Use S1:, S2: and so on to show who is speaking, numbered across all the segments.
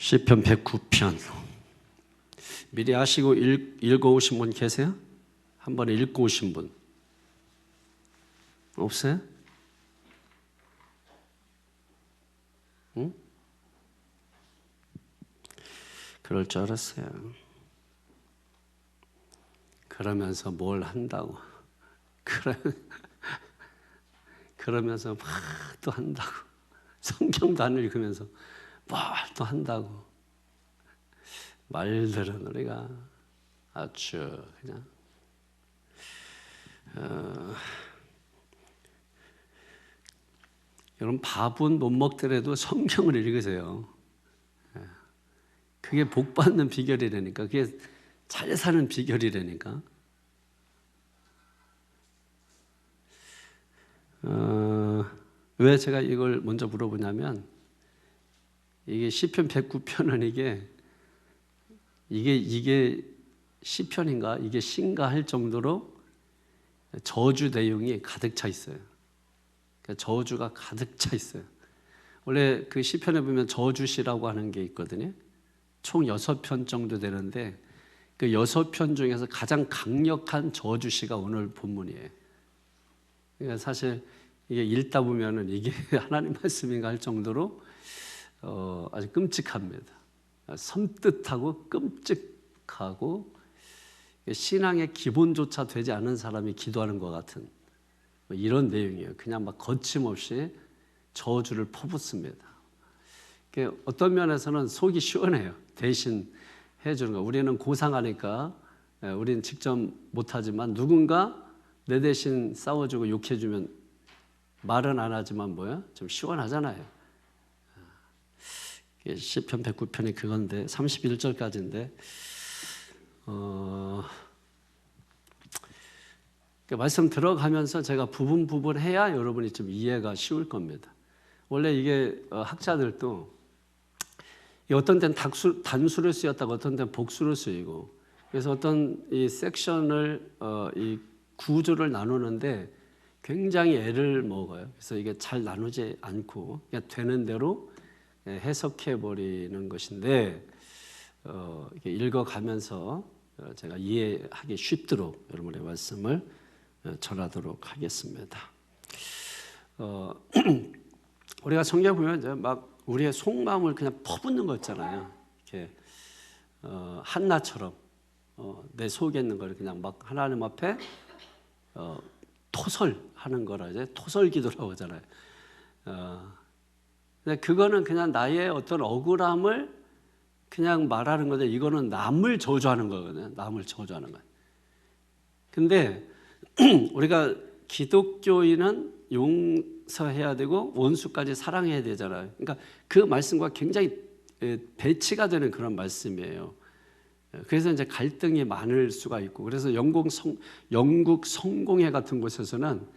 S1: 시편 109편 미리 하시고 읽어오신 분 계세요? 한 번에 읽고 오신 분 없어요? 응? 그럴 줄 알았어요. 그러면서 뭘 한다고 그러면서 막 또 한다고 성경도 안 읽으면서 뭘 또 한다고 말들은 우리가 아주 그냥 여러분 밥은 못 먹더라도 성경을 읽으세요. 그게 복 받는 비결이라니까. 그게 잘 사는 비결이라니까. 왜 제가 이걸 먼저 물어보냐면 이게 시편 109편은 이게 시편인가 이게 신가 할 정도로 저주 내용이 가득 차 있어요. 그러니까 저주가 가득 차 있어요. 원래 그 시편에 보면 저주시라고 하는 게 있거든요. 총 6편 정도 되는데 그 6편 중에서 가장 강력한 저주시가 오늘 본문이에요. 그러니까 사실 이게 읽다 보면은 이게 하나님 말씀인가 할 정도로 아주 끔찍합니다. 섬뜩하고 끔찍하고 신앙의 기본조차 되지 않은 사람이 기도하는 것 같은 이런 내용이에요. 그냥 막 거침없이 저주를 퍼붓습니다. 어떤 면에서는 속이 시원해요. 대신 해주는 거. 우리는 고상하니까 우리는 직접 못하지만 누군가 내 대신 싸워주고 욕해주면 말은 안 하지만 뭐야? 좀 시원하잖아요. 시편 109편이 그건데 31절까지인데 말씀 들어가면서 제가 부분 해야 여러분이 좀 이해가 쉬울 겁니다. 원래 이게 학자들도 어떤 때는 단수를 쓰였다고 어떤 때는 복수를 쓰이고 그래서 어떤 이 섹션을 이 구조를 나누는데 굉장히 애를 먹어요. 그래서 이게 잘 나누지 않고 그냥 되는 대로 해석해 버리는 것인데 이렇게 읽어가면서 제가 이해하기 쉽도록 여러분의 말씀을 전하도록 하겠습니다. 우리가 성경 보면 이제 막 우리의 속마음을 그냥 퍼붓는 거 있잖아요. 이렇게 한나처럼 내 속에 있는 걸 그냥 막 하나님 앞에 토설하는 거라 이제 토설 기도라고 하잖아요. 근데 그거는 그냥 나의 어떤 억울함을 그냥 말하는 건데 이거는 남을 저주하는 거거든요. 남을 저주하는 거예요. 근데 우리가 기독교인은 용서해야 되고 원수까지 사랑해야 되잖아요. 그러니까 그 말씀과 굉장히 배치가 되는 그런 말씀이에요. 그래서 이제 갈등이 많을 수가 있고 그래서 영국 성공회 같은 곳에서는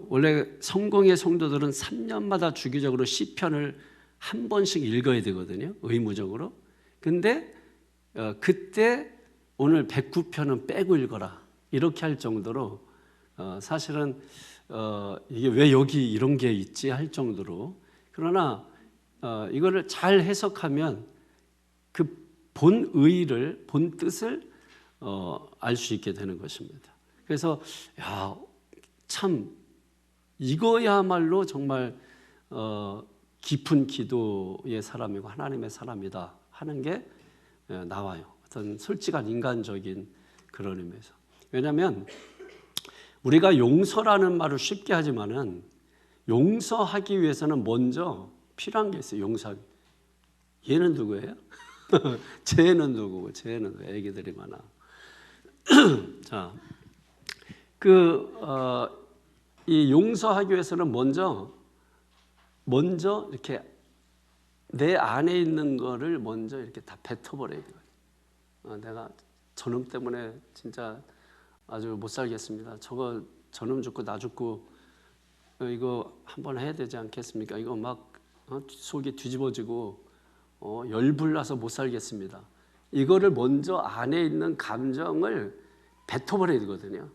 S1: 원래 성공회 성도들은 3년마다 주기적으로 시편을 한 번씩 읽어야 되거든요. 의무적으로. 근데 그때 오늘 109편은 빼고 읽어라. 이렇게 할 정도로 사실은 이게 왜 여기 이런 게 있지 할 정도로 그러나 이거를 잘 해석하면 그 본의를 본 뜻을 알 수 있게 되는 것입니다. 그래서 참 이거야말로 정말 깊은 기도의 사람이고 하나님의 사람이다 하는 게 나와요. 어떤 솔직한 인간적인 그런 의미에서. 왜냐하면 우리가 용서라는 말을 쉽게 하지만은 용서하기 위해서는 먼저 필요한 게 있어요. 용서하기. 얘는 누구예요? 쟤는 누구고? 쟤는 애기들이 많아. 자, 이 용서하기 위해서는 먼저 이렇게 내 안에 있는 거를 먼저 이렇게 다 뱉어버려야 돼요. 내가 저놈 때문에 진짜 아주 못 살겠습니다. 저놈 죽고 나 죽고 이거 한번 해야 되지 않겠습니까? 이거 막 속이 뒤집어지고 열불나서 못 살겠습니다. 이거를 먼저 안에 있는 감정을 뱉어버려야 되거든요.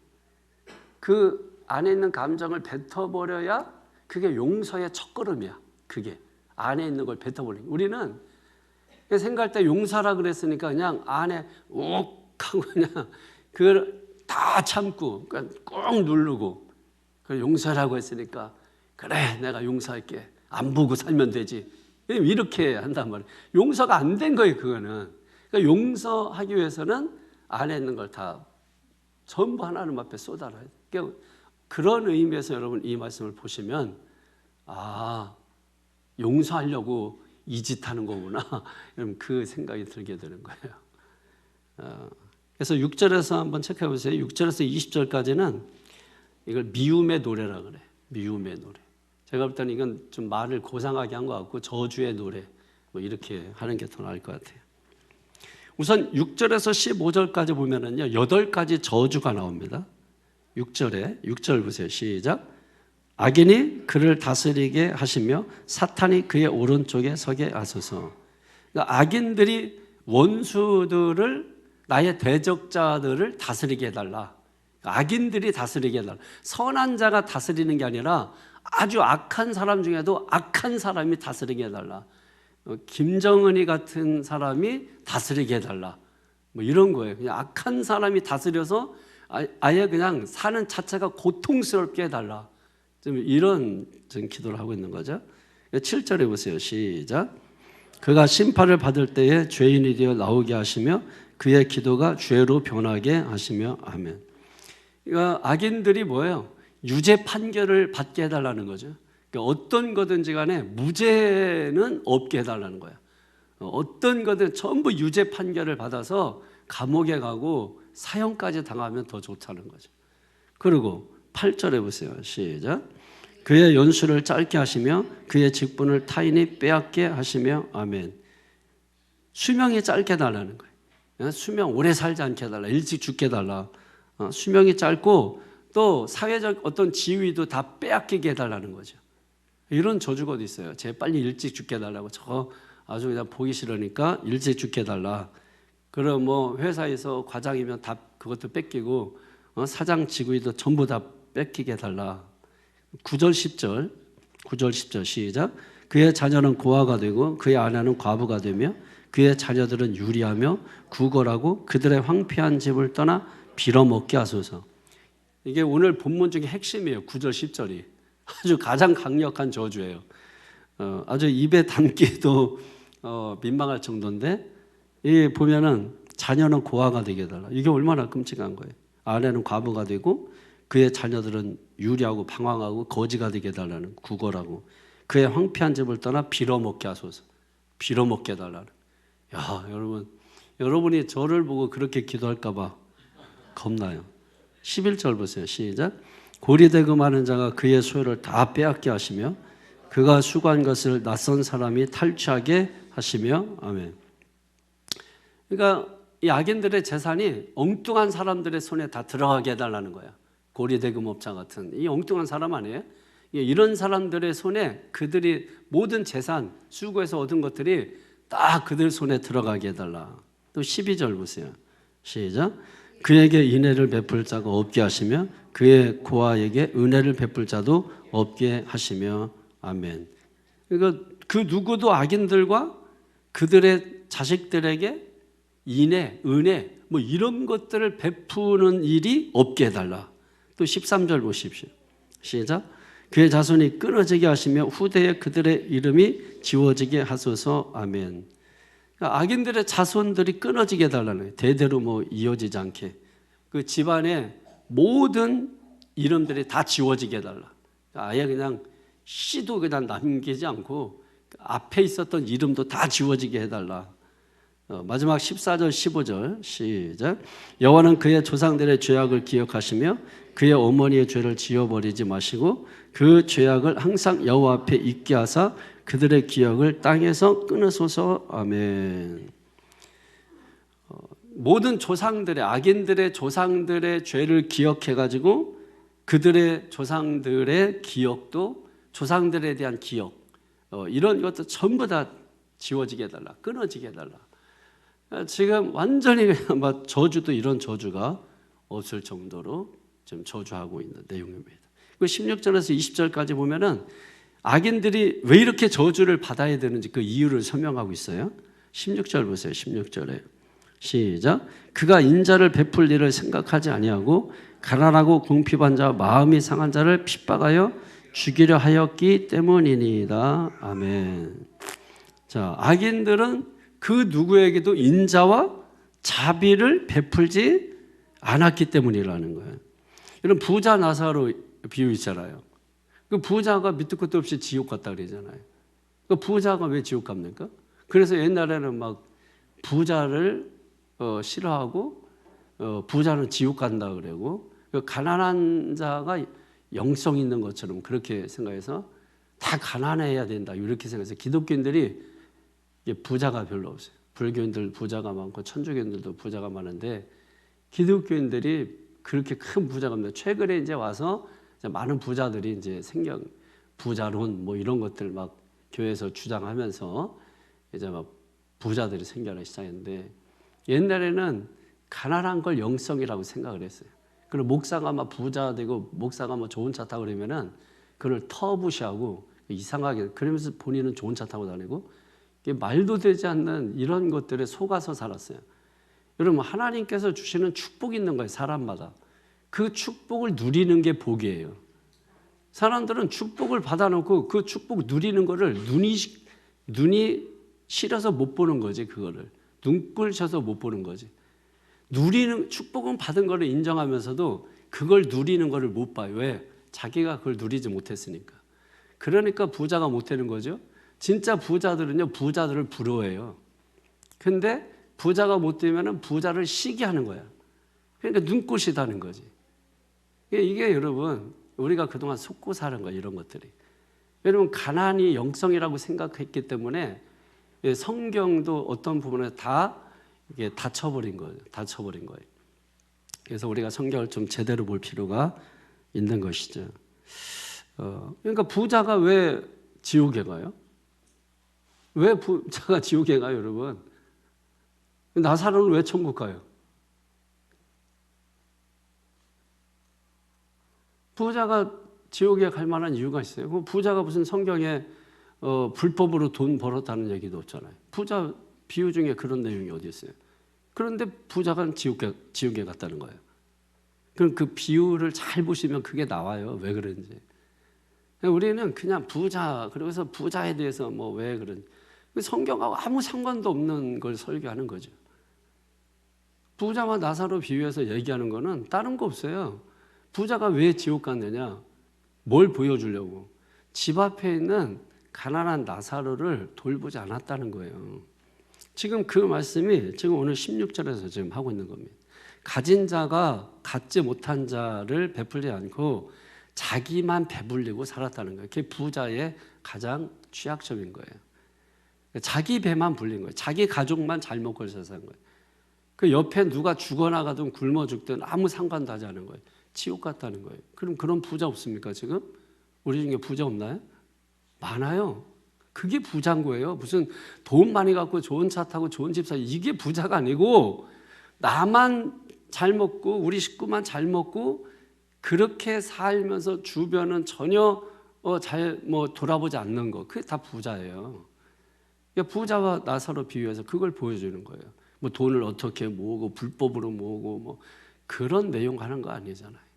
S1: 그 안에 있는 감정을 뱉어버려야 그게 용서의 첫걸음이야. 그게 안에 있는 걸 뱉어버리는. 우리는 생각할 때 용서하라 그랬으니까 그냥 안에 욱 하고 그냥 그걸 다 참고 그러니까 꾹 누르고 그 용서라고 했으니까 그래 내가 용서할게 안 보고 살면 되지 이렇게 한단 말이에요. 용서가 안 된 거예요. 그거는. 그러니까 용서하기 위해서는 안에 있는 걸 다 전부 하나님 앞에 쏟아놔야 돼요. 그러니까 그런 의미에서 여러분 이 말씀을 보시면 용서하려고 이 짓 하는 거구나 그 생각이 들게 되는 거예요. 그래서 6절에서 한번 체크해 보세요. 6절에서 20절까지는 이걸 미움의 노래라 그래. 미움의 노래. 제가 볼 때는 이건 좀 말을 고상하게 한 것 같고 저주의 노래 뭐 이렇게 하는 게 더 나을 것 같아요. 우선 6절에서 15절까지 보면은요 8가지 저주가 나옵니다. 6절 보세요. 시작. 악인이 그를 다스리게 하시며 사탄이 그의 오른쪽에 서게 하소서. 그러니까 악인들이 원수들을 나의 대적자들을 다스리게 해달라. 악인들이 다스리게 해달라. 선한 자가 다스리는 게 아니라 아주 악한 사람 중에도 악한 사람이 다스리게 해달라. 김정은이 같은 사람이 다스리게 해달라. 뭐 이런 거예요. 그냥 악한 사람이 다스려서 아예 그냥 사는 자체가 고통스럽게 해달라. 좀 이런 기도를 하고 있는 거죠. 7절에 보세요. 시작. 그가 심판을 받을 때에 죄인이 되어 나오게 하시며 그의 기도가 죄로 변하게 하시며 아멘. 그러니까 악인들이 뭐예요? 유죄 판결을 받게 해달라는 거죠. 그러니까 어떤 거든지 간에 무죄는 없게 해달라는 거야. 어떤 거든 전부 유죄 판결을 받아서 감옥에 가고 사형까지 당하면 더 좋다는 거죠. 그리고 8절에 보세요. 시작. 그의 연수를 짧게 하시며 그의 직분을 타인이 빼앗게 하시며 아멘. 수명이 짧게 해달라는 거예요. 수명 오래 살지 않게 해달라. 일찍 죽게 해달라. 수명이 짧고 또 사회적 어떤 지위도 다 빼앗기게 해달라는 거죠. 이런 저주가 어디 있어요. 쟤 빨리 일찍 죽게 해달라고. 저 아주 그냥 보기 싫으니까 일찍 죽게 해달라. 그럼 뭐 회사에서 과장이면 다 그것도 뺏기고 사장 직위도 전부 다 뺏기게 해달라. 9절 10절 시작. 그의 자녀는 고아가 되고 그의 아내는 과부가 되며 그의 자녀들은 유리하며 구걸하고 그들의 황폐한 집을 떠나 빌어먹게 하소서. 이게 오늘 본문 중에 핵심이에요. 9절 10절이 아주 가장 강력한 저주예요. 아주 입에 담기도 민망할 정도인데 이 보면은 자녀는 고아가 되게 해달라. 이게 얼마나 끔찍한 거예요. 아내는 과부가 되고 그의 자녀들은 유리하고 방황하고 거지가 되게 해달라는 구걸하고 그의 황폐한 집을 떠나 빌어먹게 하소서. 빌어먹게 해달라는. 야 여러분이 저를 보고 그렇게 기도할까 봐 겁나요. 11절 보세요. 시작. 고리대금하는 자가 그의 소유를 다 빼앗게 하시며 그가 수고한 것을 낯선 사람이 탈취하게 하시며 아멘. 그러니까 이 악인들의 재산이 엉뚱한 사람들의 손에 다 들어가게 해달라는 거야. 고리대금업자 같은 이 엉뚱한 사람 아니에요? 이런 사람들의 손에 그들이 모든 재산 수고해서 얻은 것들이 딱 그들 손에 들어가게 해달라. 또 12절 보세요. 시작. 그에게 인애를 베풀 자가 없게 하시며 그의 고아에게 은혜를 베풀 자도 없게 하시며 아멘. 그러니까 그 누구도 악인들과 그들의 자식들에게 인애, 은혜 뭐 이런 것들을 베푸는 일이 없게 해달라. 또 13절 보십시오. 시작. 그의 자손이 끊어지게 하시며 후대에 그들의 이름이 지워지게 하소서 아멘. 그러니까 악인들의 자손들이 끊어지게 해달라는 거예요. 대대로 뭐 이어지지 않게 그 집안의 모든 이름들이 다 지워지게 해달라. 아예 그냥 씨도 그냥 남기지 않고 앞에 있었던 이름도 다 지워지게 해달라. 마지막 14절 15절 시작. 여호와는 그의 조상들의 죄악을 기억하시며 그의 어머니의 죄를 지워버리지 마시고 그 죄악을 항상 여호와 앞에 있게 하사 그들의 기억을 땅에서 끊으소서 아멘. 모든 조상들의 악인들의 조상들의 죄를 기억해가지고 그들의 조상들의 기억도 조상들에 대한 기억 이런 것도 전부 다 지워지게 해달라. 끊어지게 해달라. 지금 완전히 그냥 저주도 이런 저주가 없을 정도로 좀 저주하고 있는 내용입니다. 그 16절에서 20절까지 보면은 악인들이 왜 이렇게 저주를 받아야 되는지 그 이유를 설명하고 있어요. 16절 보세요. 16절에 시작. 그가 인자를 베풀 일을 생각하지 아니하고 가난하고 궁핍한 자 마음이 상한 자를 핍박하여 죽이려 하였기 때문이니이다. 아멘. 자, 악인들은 그 누구에게도 인자와 자비를 베풀지 않았기 때문이라는 거예요. 이런 부자 나사로 비유 있잖아요. 그 부자가 밑도 끝도 없이 지옥 갔다 그러잖아요. 그 부자가 왜 지옥 갑니까? 그래서 옛날에는 막 부자를 싫어하고 부자는 지옥 간다 그러고 가난한 자가 영성 있는 것처럼 그렇게 생각해서 다 가난해야 된다 이렇게 생각해서 기독교인들이 부자가 별로 없어요. 불교인들 부자가 많고 천주교인들도 부자가 많은데 기독교인들이 그렇게 큰 부자가 없는데 최근에 이제 와서 이제 많은 부자들이 이제 생겨 부자론 뭐 이런 것들 막 교회에서 주장하면서 이제 막 부자들이 생겨나기 시작했는데 옛날에는 가난한 걸 영성이라고 생각을 했어요. 그리고 목사가 막 부자 되고 목사가 뭐 좋은 차 타고 그러면은 그걸 터부시하고 이상하게 그러면서 본인은 좋은 차 타고 다니고 말도 되지 않는 이런 것들에 속아서 살았어요. 여러분 하나님께서 주시는 축복이 있는 거예요. 사람마다. 그 축복을 누리는 게 복이에요. 사람들은 축복을 받아놓고 그 축복 누리는 거를 눈이 싫어서 못 보는 거지. 그거를 눈꼴셔서 못 보는 거지. 누리는 축복은 받은 거를 인정하면서도 그걸 누리는 거를 못 봐요. 왜? 자기가 그걸 누리지 못했으니까. 그러니까 부자가 못 되는 거죠. 진짜 부자들은요 부자들을 부러워해요. 근데 부자가 못 되면은 부자를 시기하는 거야. 그러니까 눈꽃이다는 거지. 이게 여러분 우리가 그동안 속고 사는 거예요. 이런 것들이. 여러분 가난이 영성이라고 생각했기 때문에 성경도 어떤 부분에 다 이게 닫혀버린 거예요. 닫혀버린 거예요. 그래서 우리가 성경을 좀 제대로 볼 필요가 있는 것이죠. 그러니까 부자가 왜 지옥에 가요? 왜 부자가 지옥에 가요, 여러분? 나사로는 왜 천국 가요? 부자가 지옥에 갈 만한 이유가 있어요. 그 부자가 무슨 성경에 불법으로 돈 벌었다는 얘기도 없잖아요. 부자 비유 중에 그런 내용이 어디 있어요? 그런데 부자가 지옥에 갔다는 거예요. 그럼 그 비유를 잘 보시면 그게 나와요. 왜 그런지. 우리는 그냥 부자, 그래서 부자에 대해서 뭐 왜 그런지. 성경하고 아무 상관도 없는 걸 설교하는 거죠. 부자와 나사로 비유해서 얘기하는 거는 다른 거 없어요. 부자가 왜 지옥 갔느냐? 뭘 보여주려고? 집 앞에 있는 가난한 나사로를 돌보지 않았다는 거예요. 지금 그 말씀이 지금 오늘 16절에서 지금 하고 있는 겁니다. 가진 자가 갖지 못한 자를 베풀지 않고 자기만 배불리고 살았다는 거예요. 그게 부자의 가장 취약점인 거예요. 자기 배만 불린 거예요. 자기 가족만 잘 먹고 사는 거예요. 그 옆에 누가 죽어나 가든 굶어 죽든 아무 상관도 하지 않은 거예요. 지옥 같다는 거예요. 그럼 그런 부자 없습니까 지금? 우리 중에 부자 없나요? 많아요. 그게 부자인 거예요. 무슨 돈 많이 갖고 좋은 차 타고 좋은 집 사고 이게 부자가 아니고 나만 잘 먹고 우리 식구만 잘 먹고 그렇게 살면서 주변은 전혀 잘 돌아보지 않는 거. 그게 다 부자예요. 그러니까 부자와 나사로 비유해서 그걸 보여주는 거예요. 뭐 돈을 어떻게 모으고 불법으로 모으고 뭐 그런 내용 하는 거 아니잖아요.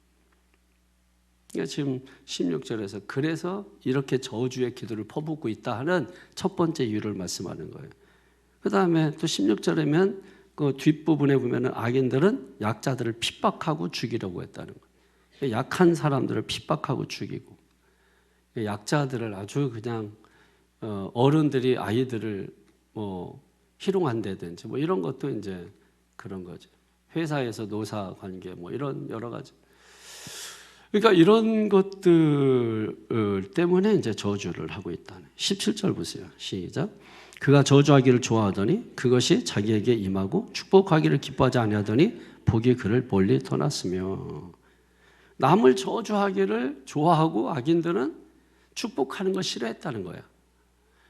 S1: 그러니까 지금 16절에서 그래서 이렇게 저주의 기도를 퍼붓고 있다 하는 첫 번째 이유를 말씀하는 거예요. 그 다음에 또 16절에면 그 뒷부분에 보면은 악인들은 약자들을 핍박하고 죽이려고 했다는 거예요. 약한 사람들을 핍박하고 죽이고 약자들을 아주 그냥 어른들이 아이들을 뭐 희롱한다든지 뭐 이런 것도 이제 그런 거죠. 회사에서 노사 관계 뭐 이런 여러 가지. 그러니까 이런 것들 때문에 이제 저주를 하고 있다는. 17절 보세요. 시작. 그가 저주하기를 좋아하더니 그것이 자기에게 임하고 축복하기를 기뻐하지 아니하더니 복이 그를 멀리 떠났으며. 남을 저주하기를 좋아하고 악인들은 축복하는 걸 싫어했다는 거야.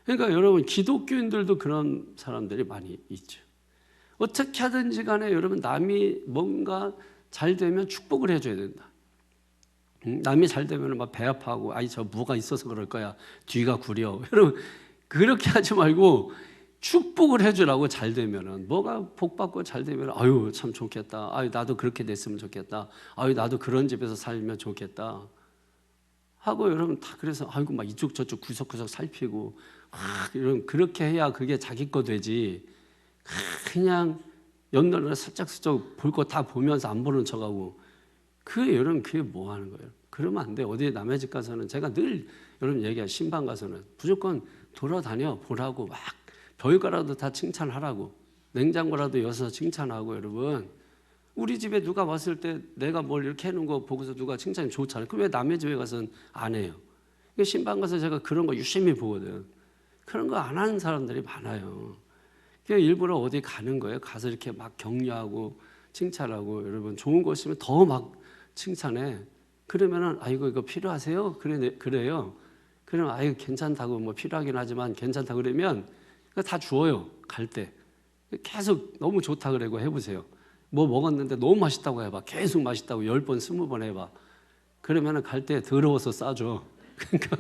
S1: 그러니까 여러분 기독교인들도 그런 사람들이 많이 있죠. 어떻게 하든지 간에 여러분 남이 뭔가 잘 되면 축복을 해줘야 된다. 남이 잘 되면 막 배 아파하고 아이 저 뭐가 있어서 그럴 거야 뒤가 구려. 여러분 그렇게 하지 말고 축복을 해주라고. 잘 되면은 뭐가 복 받고 잘 되면 아유 참 좋겠다. 아유 나도 그렇게 됐으면 좋겠다. 아유 나도 그런 집에서 살면 좋겠다 하고 여러분 다 그래서 아이고 막 이쪽 저쪽 구석구석 살피고 이런 그렇게 해야 그게 자기 거 되지. 그냥 옆날에 살짝살짝 볼 거 다 보면서 안 보는 척하고 여러분 그게 뭐 하는 거예요? 그러면 안 돼. 어디 남의 집 가서는 제가 늘 여러분 얘기해요. 신방 가서는 무조건 돌아다녀 보라고 막 별거라도 다 칭찬하라고. 냉장고라도 여서 칭찬하고. 여러분 우리 집에 누가 왔을 때 내가 뭘 이렇게 해놓은 거 보고서 누가 칭찬이 좋잖아요. 그럼 왜 남의 집에 가서는 안 해요? 신방 가서 제가 그런 거 유심히 보거든. 그런 거 안 하는 사람들이 많아요. 일부러 어디 가는 거예요. 가서 이렇게 막 격려하고 칭찬하고. 여러분 좋은 거 있으면 더 막 칭찬해. 그러면은 아이고 이거 필요하세요? 그래요. 그러면 아이고 괜찮다고 뭐 필요하긴 하지만 괜찮다 그러면 다 주어요. 갈 때 계속 너무 좋다 그러고 해보세요. 뭐 먹었는데 너무 맛있다고 해봐. 계속 맛있다고 10번 20번 해봐. 그러면은 갈 때 더러워서 싸줘. 그러니까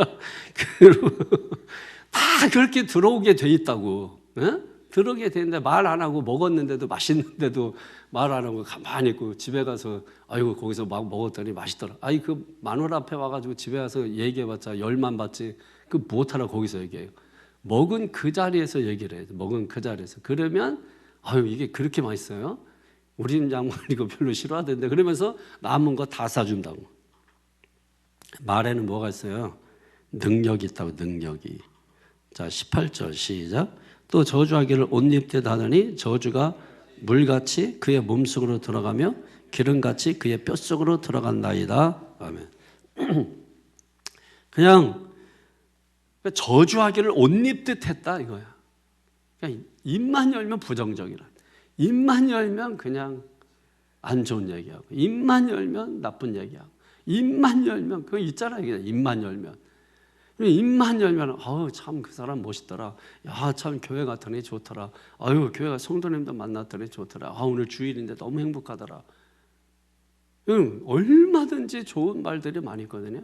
S1: 다 그렇게 들어오게 돼 있다고. 에? 들어오게 되는데 말 안 하고 먹었는데도 맛있는데도 말 안 하고 가만히 있고 집에 가서 아이고 거기서 막 먹었더니 맛있더라. 아이 그 마누라 앞에 와가지고 집에 가서 얘기해봤자 열만 받지. 그 못하라 거기서 얘기해요. 먹은 그 자리에서 얘기를 해요. 먹은 그 자리에서. 그러면 아유 이게 그렇게 맛있어요? 우리 집 양반 이거 별로 싫어하던데. 그러면서 남은 거 다 싸준다고. 말에는 뭐가 있어요? 능력이 있다고. 능력이. 자 18절 시작. 또 저주하기를 옷 입듯 하더니 저주가 물같이 그의 몸속으로 들어가며 기름같이 그의 뼛속으로 들어간다이다. 아멘. 그냥 저주하기를 옷 입듯 했다 이거야. 그냥 입만 열면 부정적이라. 입만 열면 그냥 안 좋은 얘기하고, 입만 열면 나쁜 얘기하고, 입만 열면 그거 있잖아요. 입만 열면. 입만 열면 아우 참 그 사람 멋있더라. 야 참 교회 갔더니 좋더라. 아유 교회가 성도님도 만났더니 좋더라. 아 오늘 주일인데 너무 행복하더라. 얼마든지 좋은 말들이 많이 있거든요.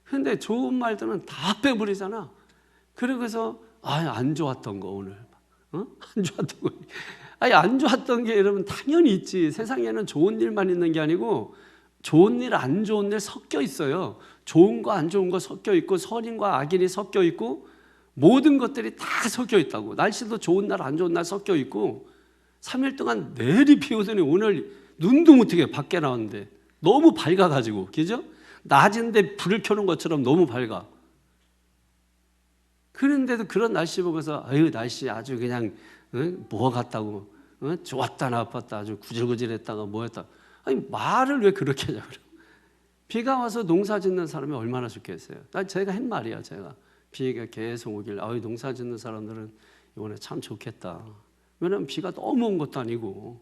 S1: 근데 좋은 말들은 다 빼버리잖아. 그러고서 안 좋았던 거 오늘 안 좋았던 거. 안 좋았던 게 여러분 당연히 있지. 세상에는 좋은 일만 있는 게 아니고 좋은 일, 안 좋은 일 섞여 있어요. 좋은 거, 안 좋은 거 섞여 있고 선인과 악인이 섞여 있고 모든 것들이 다 섞여 있다고. 날씨도 좋은 날, 안 좋은 날 섞여 있고 3일 동안 내리 비 오더니 오늘 눈도 못 뜨게 밖에 나왔는데 너무 밝아가지고, 그죠? 낮인데 불을 켜놓은 것처럼 너무 밝아. 그런데도 그런 날씨 보고서 아유 날씨 아주 그냥 뭐 같다고, 좋았다 나빴다 아주 구질구질했다가 뭐했다. 아니 말을 왜 그렇게 하냐고. 비가 와서 농사 짓는 사람이 얼마나 좋겠어요. 제가 한 말이야. 제가 비가 계속 오길 아유 농사 짓는 사람들은 이번에 참 좋겠다. 왜냐하면 비가 너무 온 것도 아니고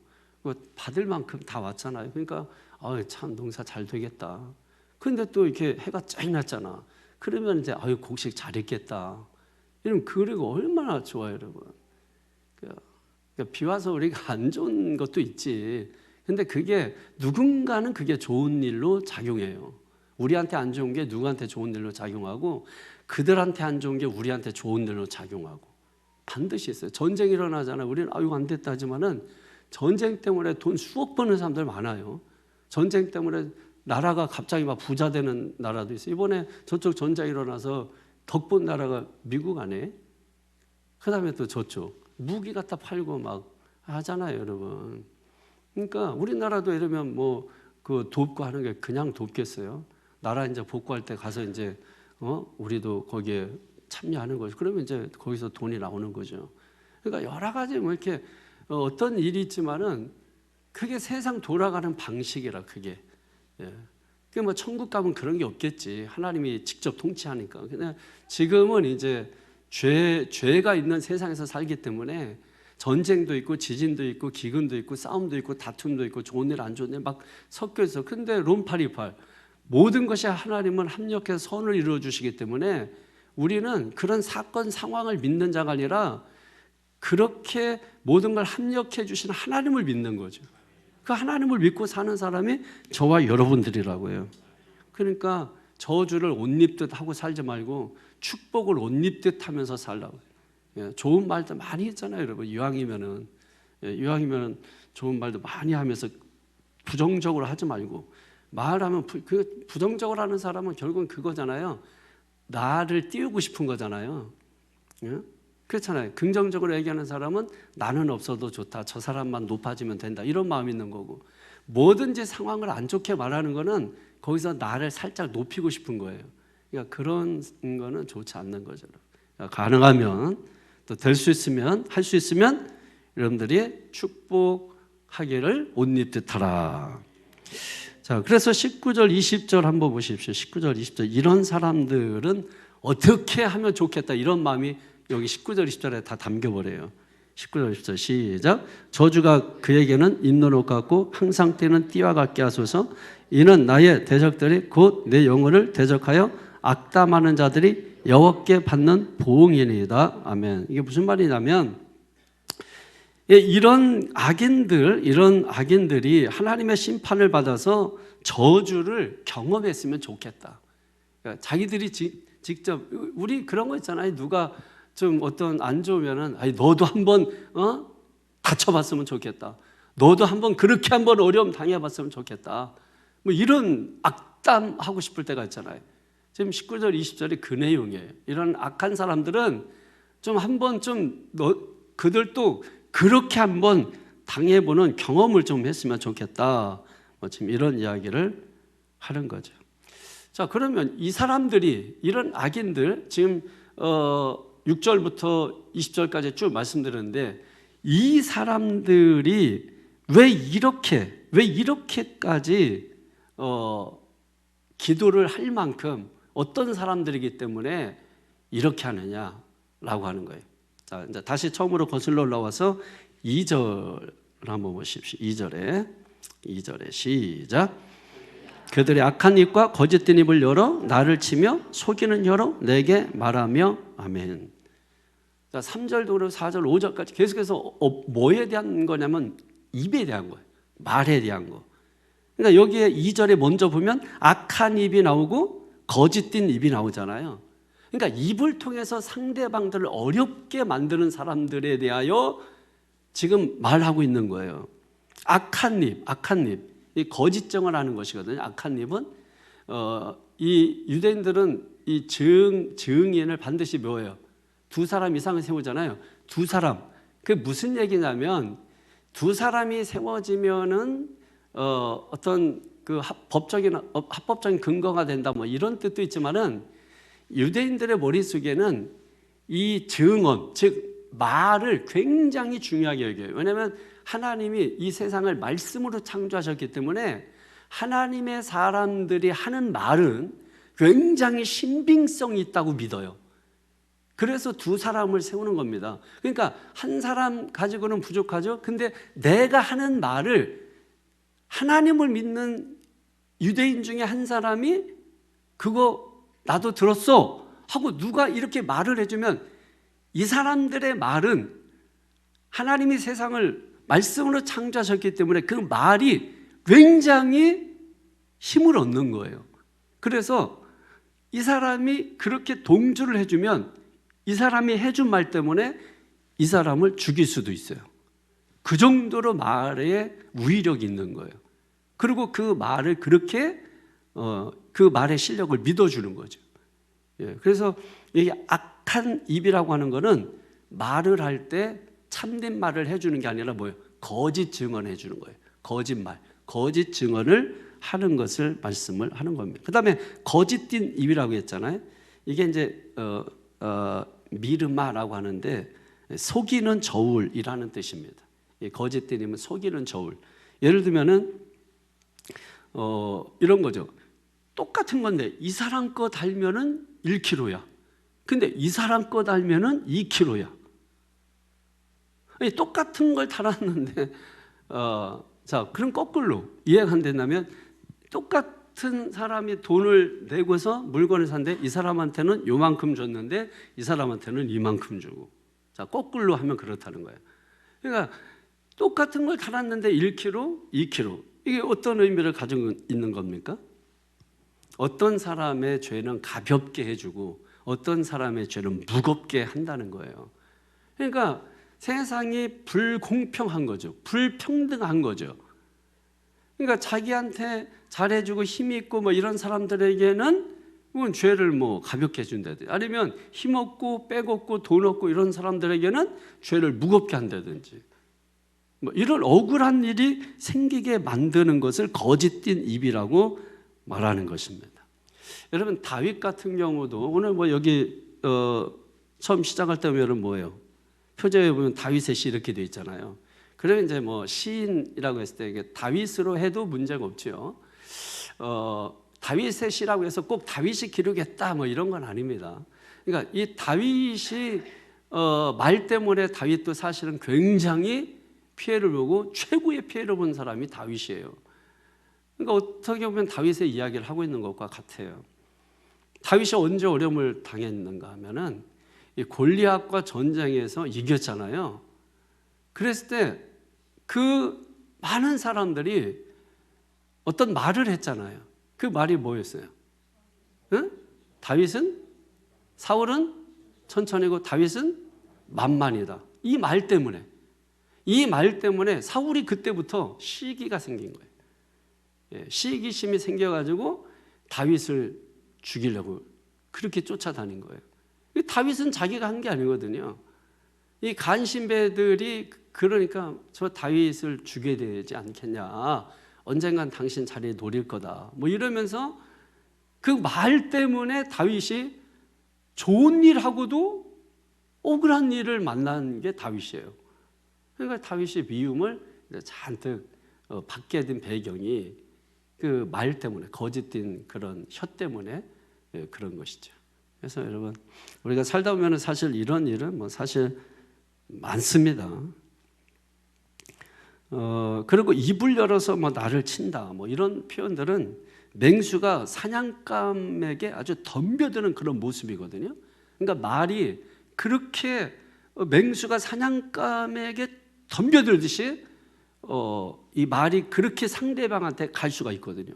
S1: 받을 만큼 다 왔잖아요. 그러니까 아유 참 농사 잘 되겠다. 근데 또 이렇게 해가 쫙 났잖아. 그러면 이제 아유 곡식 잘 있겠다. 이러면 그리고 얼마나 좋아요, 여러분. 그러니까 비 와서 우리가 안 좋은 것도 있지. 근데 그게 누군가는 그게 좋은 일로 작용해요. 우리한테 안 좋은 게 누구한테 좋은 일로 작용하고 그들한테 안 좋은 게 우리한테 좋은 일로 작용하고 반드시 있어요. 전쟁이 일어나잖아요. 우리는 아유 안 됐다 하지만은 전쟁 때문에 돈 수억 버는 사람들 많아요. 전쟁 때문에 나라가 갑자기 막 부자 되는 나라도 있어요. 이번에 저쪽 전쟁이 일어나서 덕본 나라가 미국 아니에요? 그 다음에 또 저쪽 무기 갖다 팔고 막 하잖아요, 여러분. 그러니까 우리나라도 이러면 뭐 그 돕고 하는 게 그냥 돕겠어요? 나라 이제 복구할 때 가서 이제 우리도 거기에 참여하는 거죠. 그러면 이제 거기서 돈이 나오는 거죠. 그러니까 여러 가지 뭐 이렇게 어떤 일이 있지만은 그게 세상 돌아가는 방식이라 그게. 예. 그 뭐 천국 가면 그런 게 없겠지. 하나님이 직접 통치하니까. 그냥 지금은 이제 죄가 있는 세상에서 살기 때문에 전쟁도 있고 지진도 있고 기근도 있고 싸움도 있고 다툼도 있고 좋은 일 안 좋은 일 막 섞여 있어. 근데 롬 828 모든 것이 하나님은 합력해서 선을 이루어 주시기 때문에 우리는 그런 사건 상황을 믿는 자가 아니라 그렇게 모든 걸 합력해 주시는 하나님을 믿는 거죠. 그 하나님을 믿고 사는 사람이 저와 여러분들이라고 해요. 그러니까 저주를 옷 입듯 하고 살지 말고 축복을 옷 입듯 하면서 살라고 해요. 예, 좋은 말도 많이 했잖아요, 여러분. 이왕이면은 좋은 말도 많이 하면서 부정적으로 하지 말고, 말하면 그 부정적으로 하는 사람은 결국은 그거잖아요. 나를 띄우고 싶은 거잖아요. 예? 그렇잖아요. 긍정적으로 얘기하는 사람은 나는 없어도 좋다, 저 사람만 높아지면 된다, 이런 마음이 있는 거고, 뭐든지 상황을 안 좋게 말하는 거는 거기서 나를 살짝 높이고 싶은 거예요. 그러니까 그런 거는 좋지 않는 거죠. 그러니까 가능하면 또 될 수 있으면, 할 수 있으면 여러분들이 축복하기를 옷 입듯 하라. 자, 그래서 19절 20절 한번 보십시오. 19절 20절, 이런 사람들은 어떻게 하면 좋겠다, 이런 마음이 여기 19절 20절에 다 담겨버려요. 19절 20절 시작. 저주가 그에게는 잇노릇 같고 항상 뛰는 띠와 같게 하소서. 이는 나의 대적들이 곧 내 영혼을 대적하여 악담하는 자들이 여호와께 받는 보응이니이다. 아멘. 이게 무슨 말이냐면, 이런 악인들이 하나님의 심판을 받아서 저주를 경험했으면 좋겠다. 그러니까 자기들이 직접, 우리 그런 거 있잖아요. 누가 좀 어떤 안 좋으면은, 아니 너도 한번 다쳐봤으면 좋겠다. 너도 한번 그렇게 한번 어려움 당해봤으면 좋겠다. 뭐 이런 악담하고 싶을 때가 있잖아요. 지금 19절 20절이 그 내용이에요. 이런 악한 사람들은 좀 한번 그들도 그렇게 한번 당해보는 경험을 좀 했으면 좋겠다. 뭐 지금 이런 이야기를 하는 거죠. 자, 그러면 이 사람들이, 이런 악인들, 지금 6절부터 20절까지 쭉 말씀드렸는데, 이 사람들이 왜 이렇게까지 기도를 할 만큼 어떤 사람들이기 때문에 이렇게 하느냐라고 하는 거예요. 자, 이제 다시 처음으로 거슬러 올라와서 2절 한번 보십시오. 2절에 시작. 그들의 악한 입과 거짓된 입을 열어 나를 치며 속이는 혀로 내게 말하며 아멘. 자, 3절도 그렇고 4절, 5절까지 계속해서 뭐에 대한 거냐면 입에 대한 거예요. 말에 대한 거. 그러니까 여기에 2절에 먼저 보면 악한 입이 나오고 거짓된 입이 나오잖아요. 그러니까 입을 통해서 상대방들을 어렵게 만드는 사람들에 대하여 지금 말하고 있는 거예요. 악한 입. 이 거짓정을 하는 것이거든요. 악한 입은 이 유대인들은 이 증인을 반드시 뭐예요? 2사람 이상을 세우잖아요. 2사람. 그게 무슨 얘기냐면, 2사람이 세워지면은 어떤 그 합법적인 근거가 된다, 뭐 이런 뜻도 있지만은, 유대인들의 머릿속에는 이 증언, 즉 말을 굉장히 중요하게 여겨요. 왜냐하면 하나님이 이 세상을 말씀으로 창조하셨기 때문에 하나님의 사람들이 하는 말은 굉장히 신빙성이 있다고 믿어요. 그래서 2사람을 세우는 겁니다. 그러니까 한 사람 가지고는 부족하죠. 근데 내가 하는 말을 하나님을 믿는 유대인 중에 한 사람이 그거 나도 들었어 하고 누가 이렇게 말을 해주면, 이 사람들의 말은 하나님이 세상을 말씀으로 창조하셨기 때문에 그 말이 굉장히 힘을 얻는 거예요. 그래서 이 사람이 그렇게 동조를 해주면 이 사람이 해준 말 때문에 이 사람을 죽일 수도 있어요. 그 정도로 말에 우위력이 있는 거예요. 그리고 그 말을 그렇게 그 말의 실력을 믿어주는 거죠. 예, 그래서 이 악한 입이라고 하는 거는 말을 할 때 참된 말을 해주는 게 아니라 뭐예요? 거짓 증언해 주는 거예요. 거짓말, 거짓 증언을 하는 것을 말씀을 하는 겁니다. 그 다음에 거짓된 입이라고 했잖아요. 이게 이제 미르마라고 하는데 속이는 저울이라는 뜻입니다. 거짓된 입은 속이는 저울. 예를 들면은 이런 거죠. 똑같은 건데 이 사람 거 달면은 1kg야. 근데 이 사람 거 달면은 2kg야. 똑같은 걸 달았는데 자, 그럼 거꾸로 이해가 안 된다면, 똑같은 사람이 돈을 내고서 물건을 샀는데 이 사람한테는 요만큼 줬는데 이 사람한테는 이만큼 주고, 자, 거꾸로 하면 그렇다는 거예요. 그러니까 똑같은 걸 달았는데 1kg, 2kg, 이게 어떤 의미를 가지고 있는 겁니까? 어떤 사람의 죄는 가볍게 해주고 어떤 사람의 죄는 무겁게 한다는 거예요. 그러니까 세상이 불공평한 거죠. 불평등한 거죠. 그러니까 자기한테 잘해주고 힘이 있고 뭐 이런 사람들에게는 그건 죄를 뭐 가볍게 해준다든지, 아니면 힘 없고 빽 없고 돈 없고 이런 사람들에게는 죄를 무겁게 한다든지, 뭐 이런 억울한 일이 생기게 만드는 것을 거짓된 입이라고 말하는 것입니다. 여러분, 다윗 같은 경우도 오늘 뭐 여기 처음 시작할 때 보면 뭐예요? 표제에 보면 다윗의 시 이렇게 돼 있잖아요. 그러면 이제 뭐 시인이라고 했을 때 이게 다윗으로 해도 문제가 없죠. 다윗의 시라고 해서 꼭 다윗이 기록했다 뭐 이런 건 아닙니다. 그러니까 이 다윗이 말 때문에 다윗도 사실은 굉장히 피해를 보고 최고의 피해를 본 사람이 다윗이에요. 그러니까 어떻게 보면 다윗의 이야기를 하고 있는 것과 같아요. 다윗이 언제 어려움을 당했는가 하면은 이 골리앗과 전쟁에서 이겼잖아요. 그랬을 때 그 많은 사람들이 어떤 말을 했잖아요. 그 말이 뭐였어요? 응? 다윗은 사울은 천천히고 다윗은 만만이다. 이 말 때문에 사울이 그때부터 시기가 생긴 거예요. 시기심이 생겨가지고 다윗을 죽이려고 그렇게 쫓아다닌 거예요. 다윗은 자기가 한 게 아니거든요. 이 간신배들이 그러니까 저 다윗을 죽여야 되지 않겠냐, 언젠간 당신 자리에 노릴 거다 뭐 이러면서 그 말 때문에 다윗이 좋은 일하고도 억울한 일을 만난 게 다윗이에요. 그러니까 다윗이 미움을 잔뜩 받게 된 배경이 그 말 때문에, 거짓된 그런 혀 때문에 그런 것이죠. 그래서 여러분, 우리가 살다 보면 사실 이런 일은 뭐 사실 많습니다. 그리고 입을 열어서 뭐 나를 친다 뭐 이런 표현들은 맹수가 사냥감에게 아주 덤벼드는 그런 모습이거든요. 그러니까 말이 그렇게 맹수가 사냥감에게 덤벼들듯이 이 말이 그렇게 상대방한테 갈 수가 있거든요.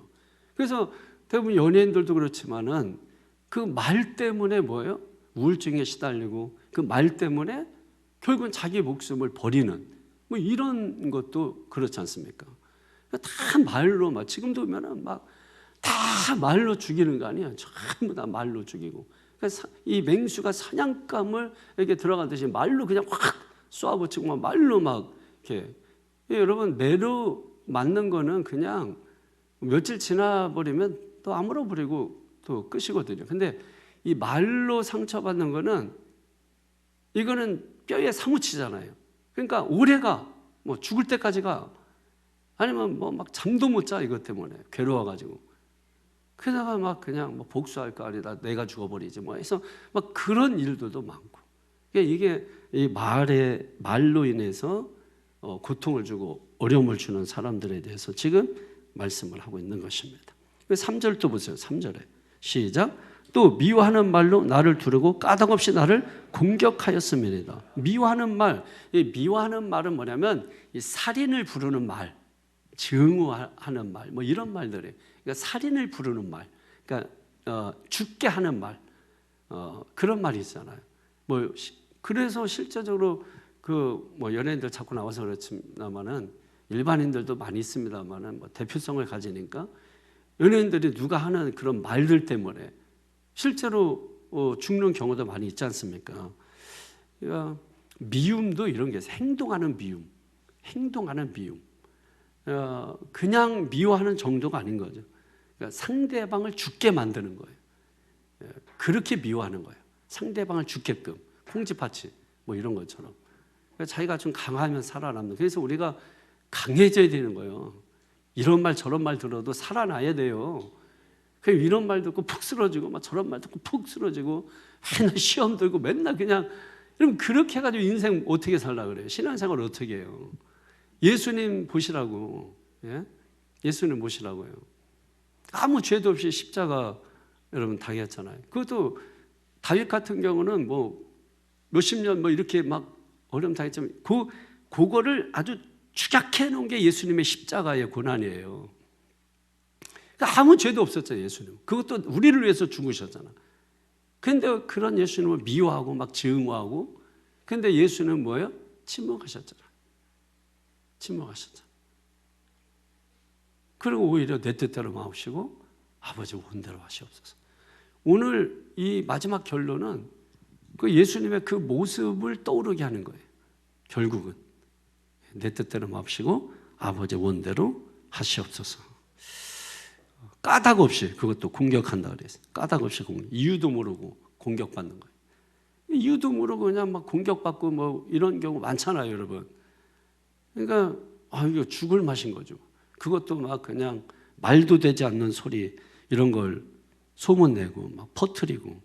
S1: 그래서 대부분 연예인들도 그렇지만은 그 말 때문에 뭐예요? 우울증에 시달리고 그 말 때문에 결국은 자기 목숨을 버리는 뭐 이런 것도 그렇지 않습니까? 다 말로 막 지금도 보면은 막 다 말로 죽이는 거 아니야? 전부 다 말로 죽이고. 그러니까 이 맹수가 사냥감을 이렇게 들어가듯이 말로 그냥 확 쏘아붙이고 막 말로 막 이렇게. 여러분, 매로 맞는 거는 그냥 며칠 지나버리면 또 아물어버리고 또 끝이거든요. 근데 이 말로 상처받는 거는 이거는 뼈에 사무치잖아요. 그러니까 오래가 뭐 죽을 때까지가, 아니면 뭐 막 잠도 못 자 이것 때문에 괴로워가지고. 그러다가 막 그냥 뭐 복수할 거 아니다, 내가 죽어버리지 뭐 해서 막 그런 일들도 많고. 그러니까 이게 이 말로 인해서 고통을 주고 어려움을 주는 사람들에 대해서 지금 말씀을 하고 있는 것입니다. 3절도 보세요. 3절에 시작. 또 미워하는 말로 나를 두르고 까닭없이 나를 공격하였음이니이다. 미워하는 말, 이 미워하는 말은 뭐냐면 이 살인을 부르는 말, 증오하는 말, 뭐 이런 말들이에요. 그러니까 살인을 부르는 말, 그러니까 죽게 하는 말, 그런 말이 있잖아요. 뭐 그래서 실제적으로 그 뭐 연예인들 자꾸 나와서 그렇지만은 일반인들도 많이 있습니다만은 뭐 대표성을 가지니까 연예인들이 누가 하는 그런 말들 때문에 실제로 죽는 경우도 많이 있지 않습니까? 그러니까 미움도 이런 게 있어요. 행동하는 미움. 그냥 미워하는 정도가 아닌 거죠. 그러니까 상대방을 죽게 만드는 거예요. 그렇게 미워하는 거예요. 상대방을 죽게끔, 콩쥐팥이 뭐 이런 것처럼. 그러니까 자기가 좀 강하면 살아남는. 그래서 우리가 강해져야 되는 거예요. 이런 말 저런 말 들어도 살아나야 돼요. 이런 말 듣고 푹 쓰러지고 막 저런 말 듣고 푹 쓰러지고 맨날 시험 들고 맨날 그냥, 그럼 그렇게 해가지고 인생 어떻게 살라 그래요? 신앙생활 어떻게 해요? 예수님 보시라고. 예수님 보시라고요. 아무 죄도 없이 십자가 여러분 당했잖아요. 그것도 다윗 같은 경우는 뭐 몇십 년 뭐 이렇게 막 어려움 당했지만 그거를 아주 축약해 놓은 게 예수님의 십자가의 고난이에요. 그러니까 아무 죄도 없었잖아요, 예수님. 그것도 우리를 위해서 죽으셨잖아. 그런데 그런 예수님을 미워하고 막 증오하고, 근데 예수는 뭐예요? 침묵하셨잖아요. 침묵하셨잖아요. 그리고 오히려 내 뜻대로 마옵시고 아버지 원대로 하시옵소서. 오늘 이 마지막 결론은 그 예수님의 그 모습을 떠오르게 하는 거예요. 결국은 내 뜻대로 마옵시고 아버지 원대로 하시옵소서. 까닭 없이 그것도 공격한다 그랬어요. 까닭 없이 공격. 이유도 모르고 공격받는 거예요. 이유도 모르고 그냥 막 공격받고 뭐 이런 경우 많잖아요, 여러분. 그러니까 이거 죽을 맛인 거죠. 그것도 막 그냥 말도 되지 않는 소리 이런 걸 소문내고 막 퍼뜨리고,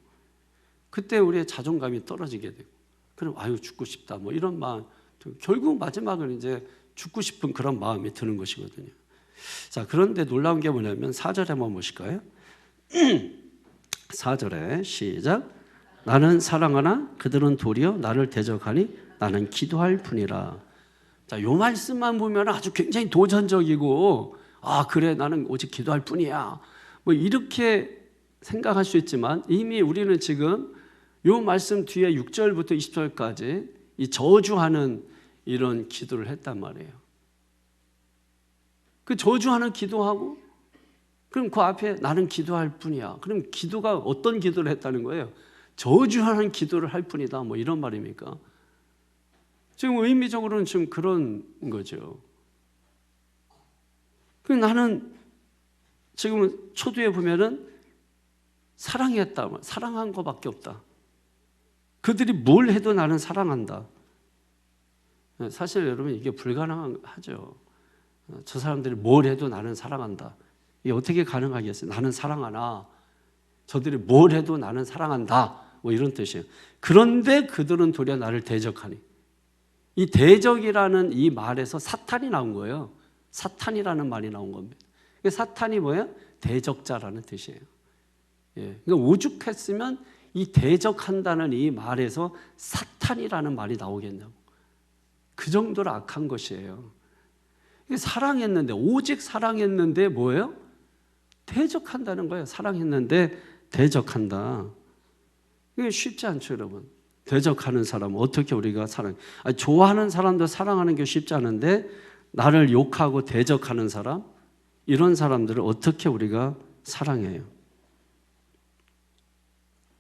S1: 그때 우리의 자존감이 떨어지게 되고, 그럼 죽고 싶다 뭐 이런 마음, 결국 마지막은 이제 죽고 싶은 그런 마음이 드는 것이거든요. 자, 그런데 놀라운 게 뭐냐면 4절에 한번 보실까요? 4절에 시작. 나는 사랑하나 그들은 도리어 나를 대적하니 나는 기도할 뿐이라. 자, 요 말씀만 보면 아주 굉장히 도전적이고, 그래 나는 오직 기도할 뿐이야 뭐 이렇게 생각할 수 있지만, 이미 우리는 지금 요 말씀 뒤에 6절부터 20절까지 이 저주하는 이런 기도를 했단 말이에요. 그 저주하는 기도하고, 그럼 그 앞에 나는 기도할 뿐이야. 그럼 기도가 어떤 기도를 했다는 거예요? 저주하는 기도를 할 뿐이다 뭐 이런 말입니까? 지금 의미적으로는 지금 그런 거죠. 그 나는 지금 초두에 보면은 사랑했다, 사랑한 것밖에 없다. 그들이 뭘 해도 나는 사랑한다. 사실 여러분 이게 불가능하죠. 저 사람들이 뭘 해도 나는 사랑한다. 이게 어떻게 가능하겠어요? 나는 사랑하나 저들이 뭘 해도 나는 사랑한다 뭐 이런 뜻이에요. 그런데 그들은 도리어 나를 대적하니. 이 대적이라는 이 말에서 사탄이 나온 거예요. 사탄이라는 말이 나온 겁니다. 사탄이 뭐예요? 대적자라는 뜻이에요. 그러니까 오죽했으면 이 대적한다는 이 말에서 사탄이라는 말이 나오겠냐고. 그 정도로 악한 것이에요. 사랑했는데, 오직 사랑했는데 뭐예요? 대적한다는 거예요. 사랑했는데 대적한다. 이게 쉽지 않죠, 여러분. 대적하는 사람 어떻게 우리가 좋아하는 사람도 사랑하는 게 쉽지 않은데, 나를 욕하고 대적하는 사람, 이런 사람들을 어떻게 우리가 사랑해요?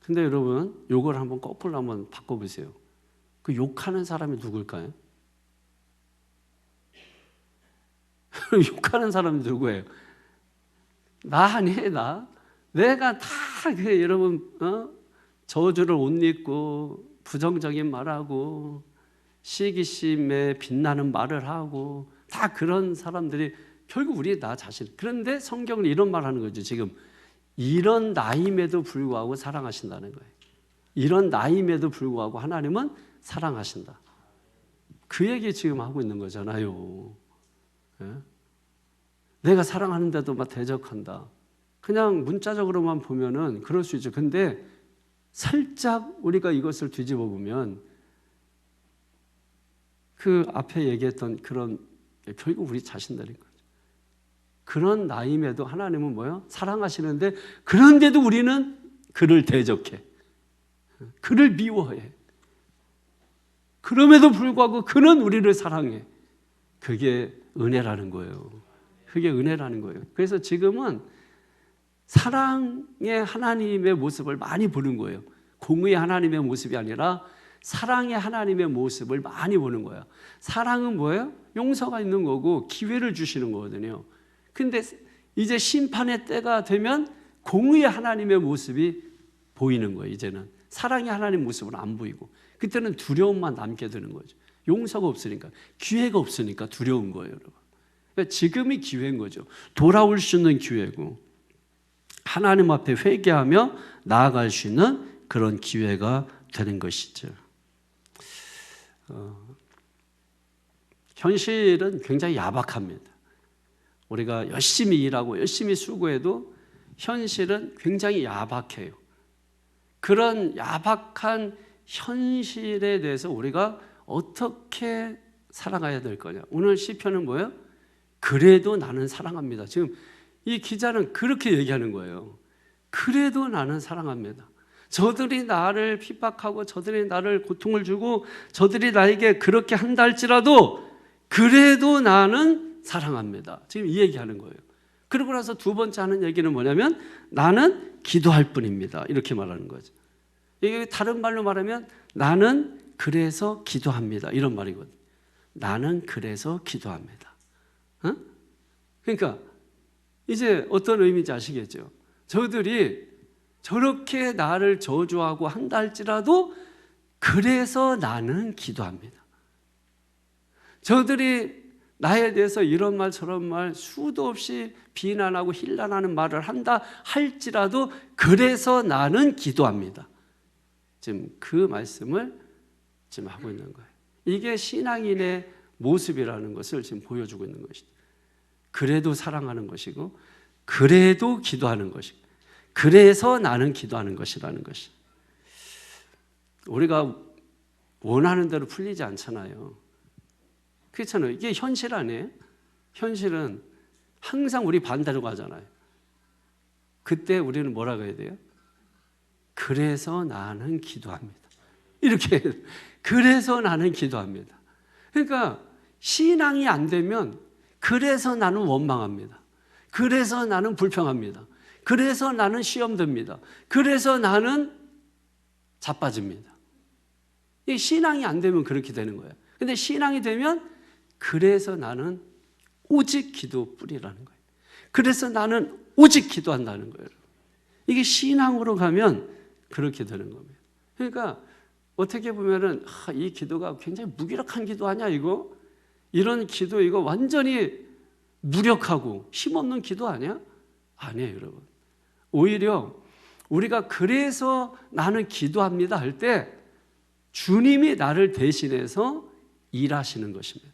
S1: 근데 여러분, 요걸 한번 거꾸로 한번 바꿔보세요. 그 욕하는 사람이 누굴까요? 욕하는 사람이 누구예요? 나 아니에요, 나. 내가 다 여러분 저주를 옷 입고 부정적인 말하고 시기심에 빛나는 말을 하고 다 그런 사람들이 결국 우리 나 자신. 그런데 성경은 이런 말 하는 거죠. 지금 이런 나임에도 불구하고 사랑하신다는 거예요. 이런 나임에도 불구하고 하나님은 사랑하신다. 그 얘기 지금 하고 있는 거잖아요. 내가 사랑하는데도 막 대적한다. 그냥 문자적으로만 보면은 그럴 수 있죠. 근데 살짝 우리가 이것을 뒤집어 보면 그 앞에 얘기했던 그런 결국 우리 자신들인 거죠. 그런 나임에도 하나님은 뭐예요? 사랑하시는데, 그런데도 우리는 그를 대적해. 그를 미워해. 그럼에도 불구하고 그는 우리를 사랑해. 그게 은혜라는 거예요. 그게 은혜라는 거예요. 그래서 지금은 사랑의 하나님의 모습을 많이 보는 거예요. 공의의 하나님의 모습이 아니라 사랑의 하나님의 모습을 많이 보는 거예요. 사랑은 뭐예요? 용서가 있는 거고 기회를 주시는 거거든요. 근데 이제 심판의 때가 되면 공의의 하나님의 모습이 보이는 거예요. 이제는 사랑의 하나님 모습은 안 보이고, 그때는 두려움만 남게 되는 거죠. 용서가 없으니까, 기회가 없으니까 두려운 거예요, 여러분. 그러니까 지금이 기회인 거죠. 돌아올 수 있는 기회고, 하나님 앞에 회개하며 나아갈 수 있는 그런 기회가 되는 것이죠. 현실은 굉장히 야박합니다. 우리가 열심히 일하고 열심히 수고해도 현실은 굉장히 야박해요. 그런 야박한 현실에 대해서 우리가 어떻게 살아가야 될 거냐. 오늘 시편은 뭐예요? 그래도 나는 사랑합니다. 지금 이 기자는 그렇게 얘기하는 거예요. 그래도 나는 사랑합니다. 저들이 나를 핍박하고 저들이 나를 고통을 주고 저들이 나에게 그렇게 한다 할지라도 그래도 나는 사랑합니다. 지금 이 얘기하는 거예요. 그러고 나서 두 번째 하는 얘기는 뭐냐면 나는 기도할 뿐입니다. 이렇게 말하는 거죠. 이게 다른 말로 말하면 나는 그래서 기도합니다. 이런 말이거든요. 나는 그래서 기도합니다. 어? 그러니까 이제 어떤 의미인지 아시겠죠? 저들이 저렇게 나를 저주하고 한다 할지라도 그래서 나는 기도합니다. 저들이 나에 대해서 이런 말 저런 말 수도 없이 비난하고 힐난하는 말을 한다 할지라도 그래서 나는 기도합니다. 지금 그 말씀을 지금 하고 있는 거예요. 이게 신앙인의 모습이라는 것을 지금 보여주고 있는 것이죠. 그래도 사랑하는 것이고 그래도 기도하는 것이고 그래서 나는 기도하는 것이라는 것이. 우리가 원하는 대로 풀리지 않잖아요. 그렇잖아요. 이게 현실 아니에요? 현실은 항상 우리 반대로 가잖아요. 그때 우리는 뭐라고 해야 돼요? 그래서 나는 기도합니다. 이렇게 그래서 나는 기도합니다. 그러니까 신앙이 안 되면 그래서 나는 원망합니다. 그래서 나는 불평합니다. 그래서 나는 시험 듭니다. 그래서 나는 자빠집니다. 이 신앙이 안 되면 그렇게 되는 거예요. 근데 신앙이 되면 그래서 나는 오직 기도뿐이라는 거예요. 그래서 나는 오직 기도한다는 거예요. 이게 신앙으로 가면 그렇게 되는 겁니다. 그러니까 어떻게 보면은 이 기도가 굉장히 무기력한 기도 아니야 이거? 이런 기도 이거 완전히 무력하고 힘없는 기도 아니야? 아니에요 여러분. 오히려 우리가 그래서 나는 기도합니다 할 때 주님이 나를 대신해서 일하시는 것입니다.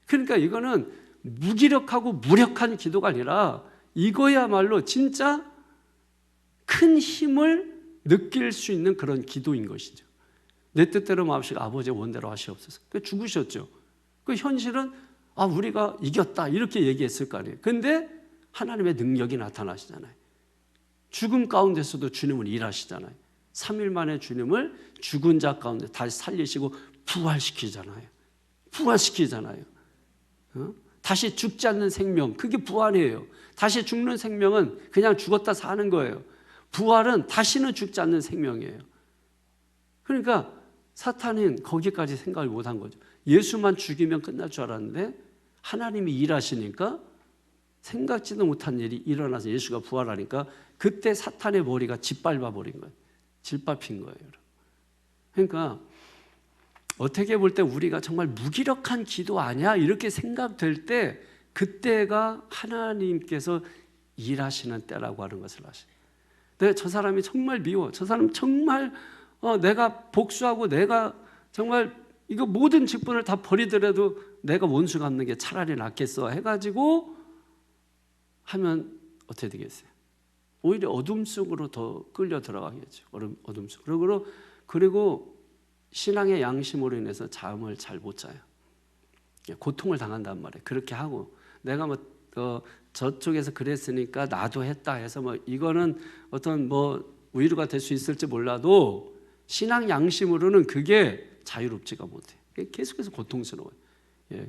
S1: 그러니까 이거는 무기력하고 무력한 기도가 아니라 이거야말로 진짜 큰 힘을 느낄 수 있는 그런 기도인 것이죠. 내 뜻대로 마옵시고 아버지의 원대로 하시옵소서. 죽으셨죠. 그 현실은 우리가 이겼다 이렇게 얘기했을 거 아니에요. 그런데 하나님의 능력이 나타나시잖아요. 죽음 가운데서도 주님은 일하시잖아요. 3일 만에 주님을 죽은 자 가운데 다시 살리시고 부활시키잖아요. 부활시키잖아요. 다시 죽지 않는 생명, 그게 부활이에요. 다시 죽는 생명은 그냥 죽었다 사는 거예요. 부활은 다시는 죽지 않는 생명이에요. 그러니까 사탄은 거기까지 생각을 못한 거죠. 예수만 죽이면 끝날 줄 알았는데 하나님이 일하시니까 생각지도 못한 일이 일어나서 예수가 부활하니까 그때 사탄의 머리가 짓밟아 버린 거예요. 짓밟힌 거예요. 그러니까 어떻게 볼 때 우리가 정말 무기력한 기도 아니야? 이렇게 생각될 때 그때가 하나님께서 일하시는 때라고 하는 것을 아시죠. 네, 저 사람이 정말 미워. 저 사람 정말 내가 복수하고 내가 정말 이거 모든 직분을 다 버리더라도 내가 원수 갚는 게 차라리 낫겠어 해가지고 하면 어떻게 되겠어요? 오히려 어둠 속으로 더 끌려 들어가겠죠. 어둠 속으로. 그리고 신앙의 양심으로 인해서 잠을 잘 못 자요. 고통을 당한단 말이에요. 그렇게 하고 내가 저쪽에서 그랬으니까 나도 했다 해서 이거는 어떤 위로가 될 수 있을지 몰라도 신앙 양심으로는 그게 자유롭지가 못해요. 계속해서 고통스러워요.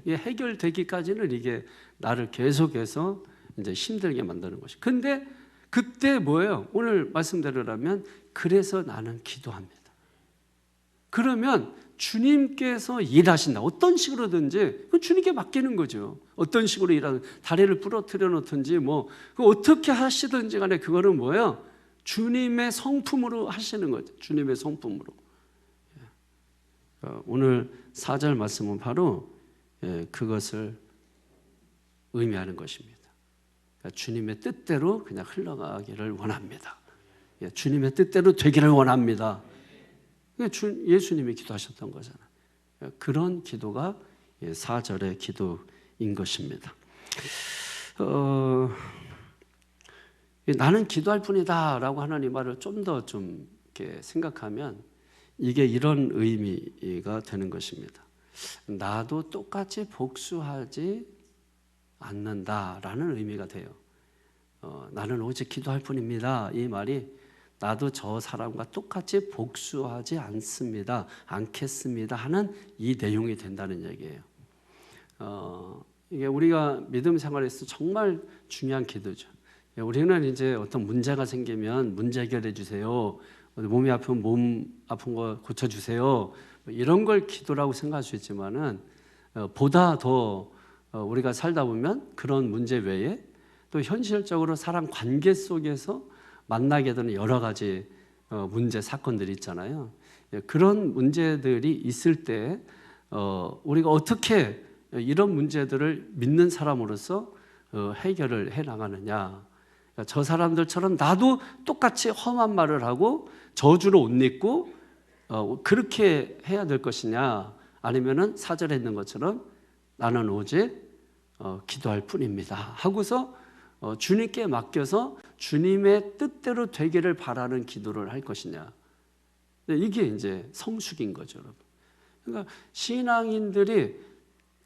S1: 이게 해결되기까지는 이게 나를 계속해서 이제 힘들게 만드는 것이. 근데 그때 뭐예요? 오늘 말씀대로라면 그래서 나는 기도합니다. 그러면 주님께서 일하신다. 어떤 식으로든지 주님께 맡기는 거죠. 어떤 식으로 일하든 다리를 부러뜨려 놓든지 어떻게 하시든지 간에 그거는 뭐예요? 주님의 성품으로 하시는 거죠. 주님의 성품으로. 오늘 4절 말씀은 바로 그것을 의미하는 것입니다. 주님의 뜻대로 그냥 흘러가기를 원합니다. 주님의 뜻대로 되기를 원합니다. 예수님이 기도하셨던 거잖아요. 그런 기도가 4절의 기도인 것입니다. 나는 기도할 뿐이다 라고 하는 이 말을 좀 더 이렇게 생각하면 이게 이런 의미가 되는 것입니다. 나도 똑같이 복수하지 않는다라는 의미가 돼요. 나는 오직 기도할 뿐입니다. 이 말이 나도 저 사람과 똑같이 복수하지 않겠습니다 하는 이 내용이 된다는 얘기예요. 이게 우리가 믿음 생활에서 정말 중요한 기도죠. 우리는 이제 어떤 문제가 생기면 문제 해결해 주세요, 몸이 아프면 몸 아픈 거 고쳐주세요, 이런 걸 기도라고 생각할 수 있지만은 보다 더 우리가 살다 보면 그런 문제 외에 또 현실적으로 사람 관계 속에서 만나게 되는 여러 가지 문제 사건들이 있잖아요. 그런 문제들이 있을 때 우리가 어떻게 이런 문제들을 믿는 사람으로서 해결을 해 나가느냐. 저 사람들처럼 나도 똑같이 험한 말을 하고 저주로 옷 입고 그렇게 해야 될 것이냐, 아니면은 사절에 있는 것처럼 나는 오직 기도할 뿐입니다 하고서 주님께 맡겨서 주님의 뜻대로 되기를 바라는 기도를 할 것이냐. 이게 이제 성숙인 거죠, 여러분. 그러니까 신앙인들이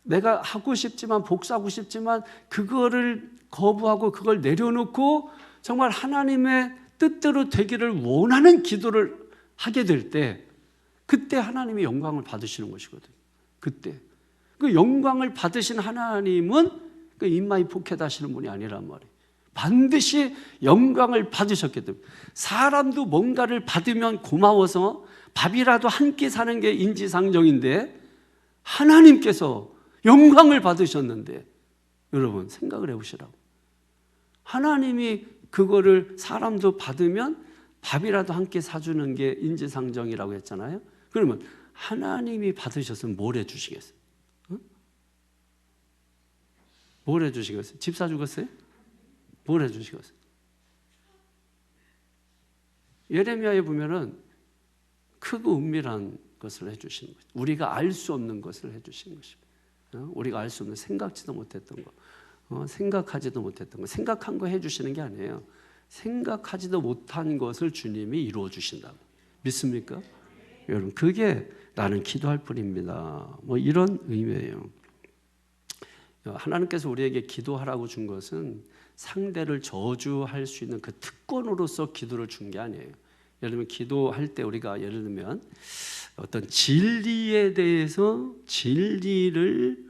S1: 내가 하고 싶지만, 복수하고 싶지만 그거를 거부하고 그걸 내려놓고 정말 하나님의 뜻대로 되기를 원하는 기도를 하게 될 때, 그때 하나님이 영광을 받으시는 것이거든요. 그때 그 영광을 받으신 하나님은 그 인마이 포켓하시는 분이 아니란 말이에요. 반드시 영광을 받으셨기 때문에. 사람도 뭔가를 받으면 고마워서 밥이라도 한 끼 사는 게 인지상정인데, 하나님께서 영광을 받으셨는데, 여러분 생각을 해보시라고. 하나님이 그거를 사람도 받으면 밥이라도 한 끼 사주는 게 인지상정이라고 했잖아요. 그러면 하나님이 받으셨으면 뭘 해주시겠어요? 뭘 해주시겠어요? 집 사주겠어요? 뭘 해주시겠어요? 예레미야에 보면은 크고 은밀한 것을 해주시는 거죠. 우리가 알 수 없는 것을 해주시는 것입니다. 우리가 알 수 없는, 생각지도 못했던 거, 생각하지도 못했던 거, 생각한 거 해주시는 게 아니에요. 생각하지도 못한 것을 주님이 이루어 주신다고. 믿습니까? 여러분, 그게 나는 기도할 뿐입니다, 뭐 이런 의미예요. 하나님께서 우리에게 기도하라고 준 것은 상대를 저주할 수 있는 그 특권으로서 기도를 준 게 아니에요. 예를 들면 기도할 때 우리가 예를 들면 어떤 진리에 대해서 진리를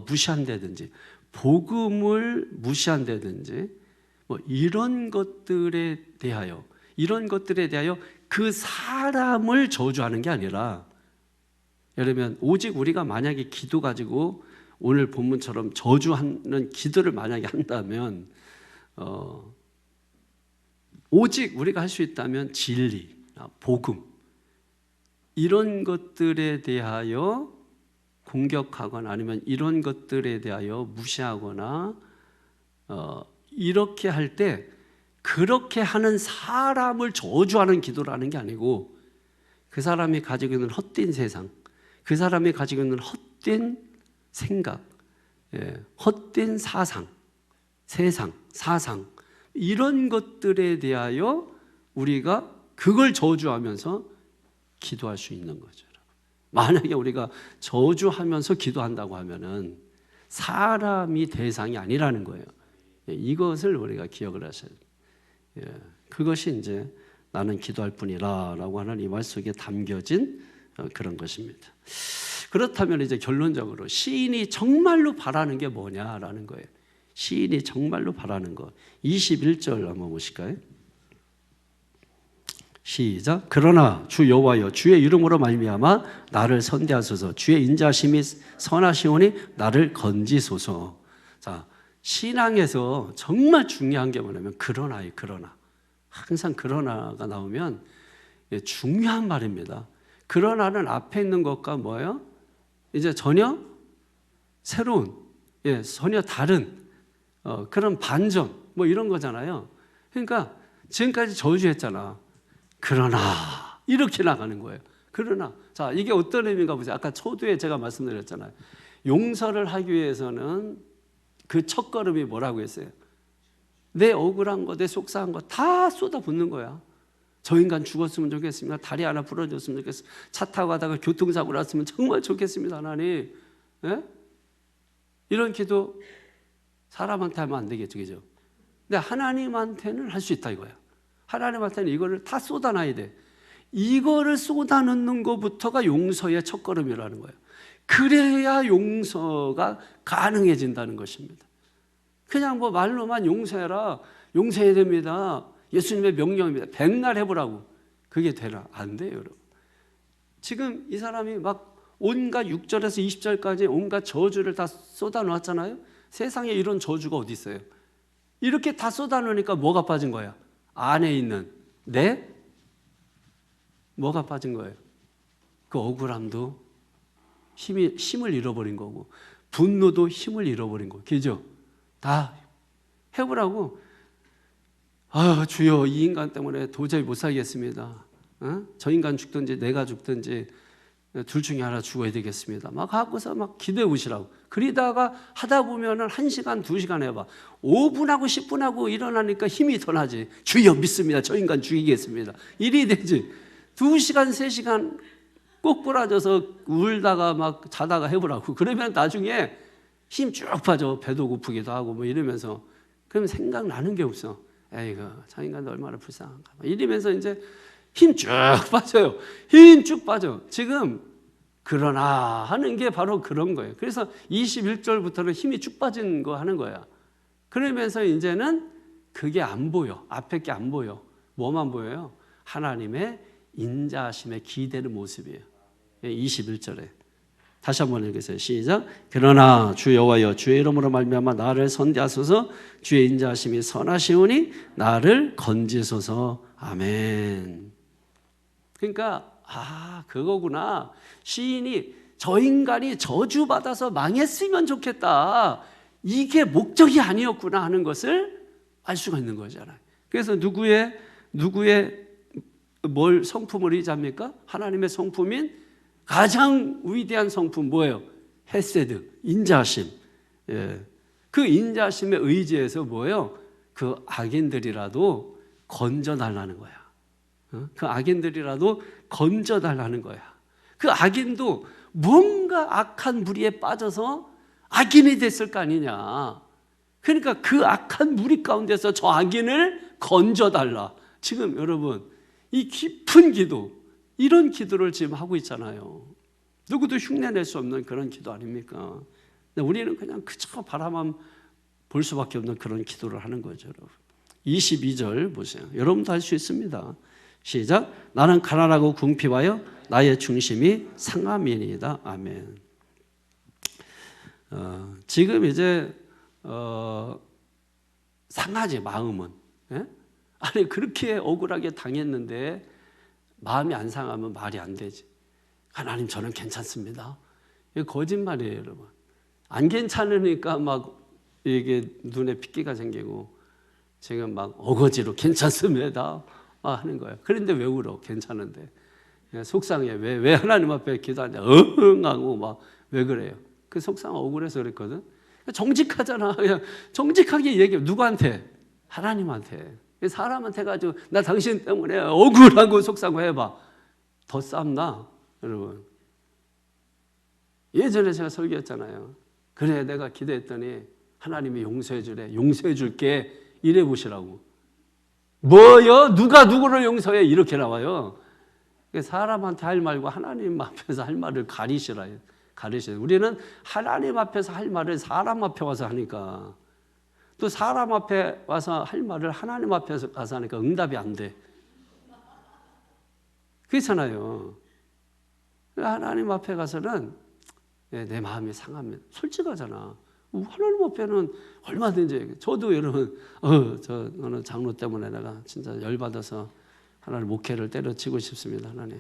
S1: 무시한다든지, 복음을 무시한다든지, 뭐 이런 것들에 대하여 그 사람을 저주하는 게 아니라, 예를 들면 오직 우리가 만약에 기도 가지고 오늘 본문처럼 저주하는 기도를 만약에 한다면, 오직 우리가 할 수 있다면 진리, 복음, 이런 것들에 대하여 공격하거나 아니면 이런 것들에 대하여 무시하거나 이렇게 할 때, 그렇게 하는 사람을 저주하는 기도라는 게 아니고, 그 사람이 가지고 있는 헛된 세상, 그 사람이 가지고 있는 헛된 생각, 헛된 사상, 세상, 사상, 이런 것들에 대하여 우리가 그걸 저주하면서 기도할 수 있는 거죠. 만약에 우리가 저주하면서 기도한다고 하면은 사람이 대상이 아니라는 거예요. 이것을 우리가 기억을 하셔야 돼요. 그것이 이제 나는 기도할 뿐이라라고 하는 이 말 속에 담겨진 그런 것입니다. 그렇다면 이제 결론적으로 시인이 정말로 바라는 게 뭐냐라는 거예요. 시인이 정말로 바라는 것. 21절 한번 보실까요? 시작. 그러나 주 여호와여, 주의 이름으로 말미암아 나를 선대하소서. 주의 인자심이 선하시오니 나를 건지소서. 자, 신앙에서 정말 중요한 게 뭐냐면 그러나예요. 그러나. 항상 그러나가 나오면 중요한 말입니다. 그러나는 앞에 있는 것과 뭐예요? 이제 전혀 새로운, 전혀 다른 그런 반전, 뭐 이런 거잖아요. 그러니까 지금까지 저주했잖아. 그러나 이렇게 나가는 거예요. 그러나, 자, 이게 어떤 의미인가 보세요. 아까 초두에 제가 말씀드렸잖아요. 용서를 하기 위해서는 그 첫걸음이 뭐라고 했어요? 내 억울한 거, 내 속상한 거 다 쏟아붓는 거야. 저 인간 죽었으면 좋겠습니다. 다리 하나 부러졌으면 좋겠습니다. 차 타고 가다가 교통사고 났으면 정말 좋겠습니다, 하나님. 이런 기도 사람한테 하면 안 되겠죠, 그죠? 근데 하나님한테는 할 수 있다 이거야. 하나님한테는 이거를 다 쏟아놔야 돼. 이거를 쏟아넣는 것부터가 용서의 첫걸음이라는 거예요. 그래야 용서가 가능해진다는 것입니다. 그냥 뭐 말로만 용서해라, 용서해야 됩니다, 예수님의 명령입니다, 백날 해보라고, 그게 되나? 안 돼요, 여러분. 지금 이 사람이 막 온갖 6절에서 20절까지 온갖 저주를 다 쏟아놓았잖아요. 세상에 이런 저주가 어디 있어요? 이렇게 다 쏟아놓으니까 뭐가 빠진 거야? 안에 있는 뭐가 빠진 거예요? 그 억울함도 힘을 잃어버린 거고, 분노도 힘을 잃어버린 거고, 그죠? 다 해보라고. 아, 주여, 이 인간 때문에 도저히 못 살겠습니다. 저 인간 죽든지 내가 죽든지 둘 중에 하나 죽어야 되겠습니다. 막 하고서 막 기도해 보시라고. 그러다가 하다 보면은 1시간, 2시간 해봐. 5분하고 10분하고 일어나니까 힘이 더 나지. 주여 믿습니다, 저 인간 죽이겠습니다, 이리 되지. 2시간, 3시간 꼬꾸라져서 울다가 막 자다가 해보라고. 그러면 나중에 힘 쭉 빠져. 배도 고프기도 하고 뭐 이러면서. 그러면 생각나는 게 없어. 에이구, 저 인간 얼마나 불쌍한가. 이러면서 이제 힘 쭉 빠져요. 힘 쭉 빠져. 지금 그러나 하는 게 바로 그런 거예요. 그래서 21절부터는 힘이 쭉 빠진 거 하는 거야. 그러면서 이제는 그게 안 보여. 앞에 게 안 보여. 뭐만 보여요? 하나님의 인자하심에 기대는 모습이에요. 21절에 다시 한번 읽으세요. 시작. 그러나 주 여호와여, 주의 이름으로 말미암아 나를 선대하소서. 주의 인자하심이 선하시오니 나를 건지소서. 아멘. 그러니까 그거구나. 시인이 저 인간이 저주받아서 망했으면 좋겠다, 이게 목적이 아니었구나 하는 것을 알 수가 있는 거잖아요. 그래서 누구의 뭘 성품을 의지합니까? 하나님의 성품인 가장 위대한 성품 뭐예요? 헤세드, 인자하심. 그 인자하심의 의지에서 뭐예요? 그 악인들이라도 건져달라는 거야. 그 악인들이라도 건져달라는 거야. 그 악인도 뭔가 악한 무리에 빠져서 악인이 됐을 거 아니냐. 그러니까 그 악한 무리 가운데서 저 악인을 건져달라. 지금 여러분, 이 깊은 기도, 이런 기도를 지금 하고 있잖아요. 누구도 흉내낼 수 없는 그런 기도 아닙니까? 근데 우리는 그냥 그저 바라만 볼 수밖에 없는 그런 기도를 하는 거죠, 여러분. 22절 보세요. 여러분도 할 수 있습니다. 시작. 나는 가난하고 궁핍하여 나의 중심이 상함이니이다. 아멘. 지금 이제 상하지, 마음은. 예? 아니, 그렇게 억울하게 당했는데 마음이 안 상하면 말이 안 되지. 하나님, 저는 괜찮습니다. 이게 거짓말이에요, 여러분. 안 괜찮으니까 막 이게 눈에 핏기가 생기고 지금 막 어거지로 괜찮습니다 하는 거예요. 그런데 왜 울어? 괜찮은데. 속상해. 왜 하나님 앞에 기도하냐? 하고 막 왜 그래요? 그 속상 억울해서 그랬거든. 정직하잖아. 그냥 정직하게 얘기해. 누구한테? 하나님한테. 사람한테 가지고 나 당신 때문에 억울하고 속상하고 해봐. 더 쌈나, 여러분. 예전에 제가 설교했잖아요. 그래, 내가 기도했더니 하나님이 용서해 주래. 용서해 줄게. 이래 보시라고. 뭐요? 누가 누구를 용서해? 이렇게 나와요. 사람한테 할 말과 하나님 앞에서 할 말을 가리시라요. 우리는 하나님 앞에서 할 말을 사람 앞에 와서 하니까, 또 사람 앞에 와서 할 말을 하나님 앞에서 가서 하니까 응답이 안 돼. 그렇잖아요. 하나님 앞에 가서는 내 마음이 상하면 솔직하잖아. 하나님 앞에는 얼마든지. 저도 여러분, 저 어느 장로 때문에 내가 진짜 열받아서 하나님 목회를 때려치고 싶습니다. 하나님,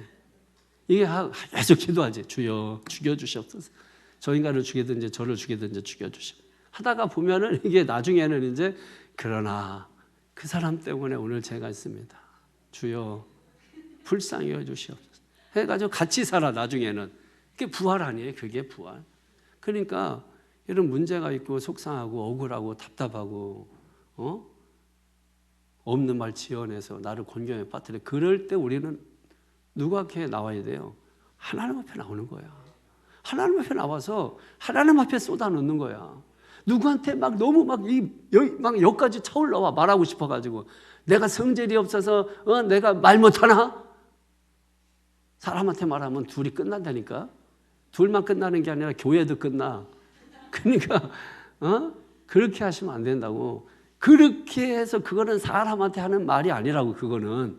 S1: 이게 계속 기도하지. 주여 죽여주시옵소서. 저 인간을 죽이든지 저를 죽이든지 죽여주시옵소서. 하다가 보면은 이게 나중에는 이제, 그러나 그 사람 때문에 오늘 제가 있습니다. 주여 불쌍히 여주시옵소서 해가지고 같이 살아. 나중에는 그게 부활 아니에요? 그게 부활. 그러니까 이런 문제가 있고 속상하고 억울하고 답답하고 없는 말 지어내서 나를 곤경에 빠뜨려. 그럴 때 우리는 누구 앞에 나와야 돼요? 하나님 앞에 나오는 거야. 하나님 앞에 나와서 하나님 앞에 쏟아놓는 거야. 누구한테 막 너무 막 여기까지 차올라와 말하고 싶어가지고 내가 성질이 없어서 내가 말 못하나? 사람한테 말하면 둘이 끝난다니까. 둘만 끝나는 게 아니라 교회도 끝나. 그러니까 그렇게 하시면 안 된다고. 그렇게 해서 그거는 사람한테 하는 말이 아니라고. 그거는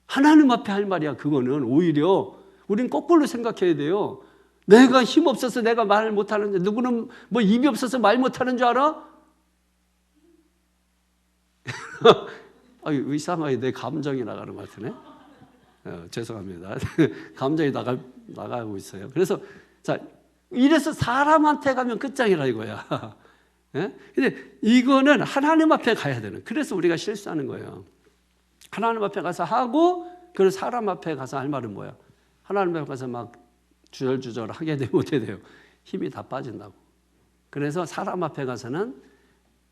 S1: 하나님 앞에 할 말이야. 그거는 오히려 우린 거꾸로 생각해야 돼요. 내가 힘 없어서 내가 말 못하는 줄, 누구는 뭐 입이 없어서 말 못하는 줄 알아? 이상하게 내 감정이 나가는 것 같으네. 죄송합니다. 감정이 나가고 있어요. 그래서 자, 이래서 사람한테 가면 끝장이라 이거야. 예? 근데 이거는 하나님 앞에 가야 되는. 그래서 우리가 실수하는 거예요. 하나님 앞에 가서 하고, 그리고 사람 앞에 가서 할 말은 뭐야? 하나님 앞에 가서 막 주절주절 하게 되면 어떻게 돼요? 힘이 다 빠진다고. 그래서 사람 앞에 가서는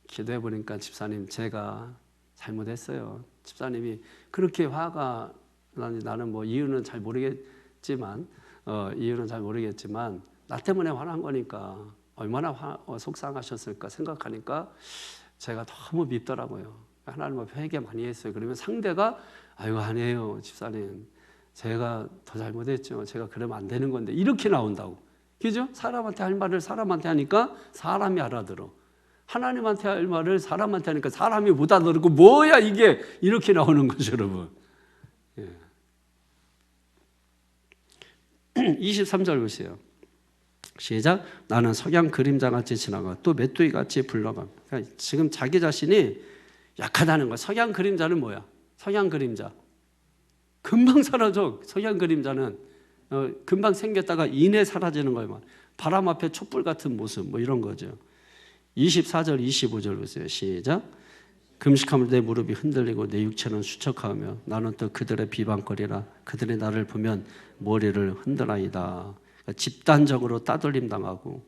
S1: 기도해 보니까 집사님 제가 잘못했어요. 집사님이 그렇게 화가 나는 뭐 이유는 잘 모르겠지만 나 때문에 화난 거니까 얼마나 속상하셨을까 생각하니까 제가 너무 밉더라고요. 하나님 앞에 회개 많이 했어요. 그러면 상대가 아니에요 집사님, 제가 더 잘못했죠. 제가 그러면 안 되는 건데, 이렇게 나온다고. 그죠? 사람한테 할 말을 사람한테 하니까 사람이 알아들어. 하나님한테 할 말을 사람한테 하니까 사람이 못 알아듣고 뭐야 이게, 이렇게 나오는 거죠 여러분. 23절 보세요. 시작. 나는 석양 그림자같이 지나가 또 메뚜기같이 굴러가. 그러니까 지금 자기 자신이 약하다는 거야. 석양 그림자는 뭐야? 석양 그림자 금방 사라져. 석양 그림자는 금방 생겼다가 이내 사라지는 거예요. 바람 앞에 촛불 같은 모습, 뭐 이런 거죠. 24절 25절 보세요. 시작. 금식하면 내 무릎이 흔들리고 내 육체는 수척하며 나는 또 그들의 비방거리라. 그들이 나를 보면 머리를 흔들나이다. 그러니까 집단적으로 따돌림 당하고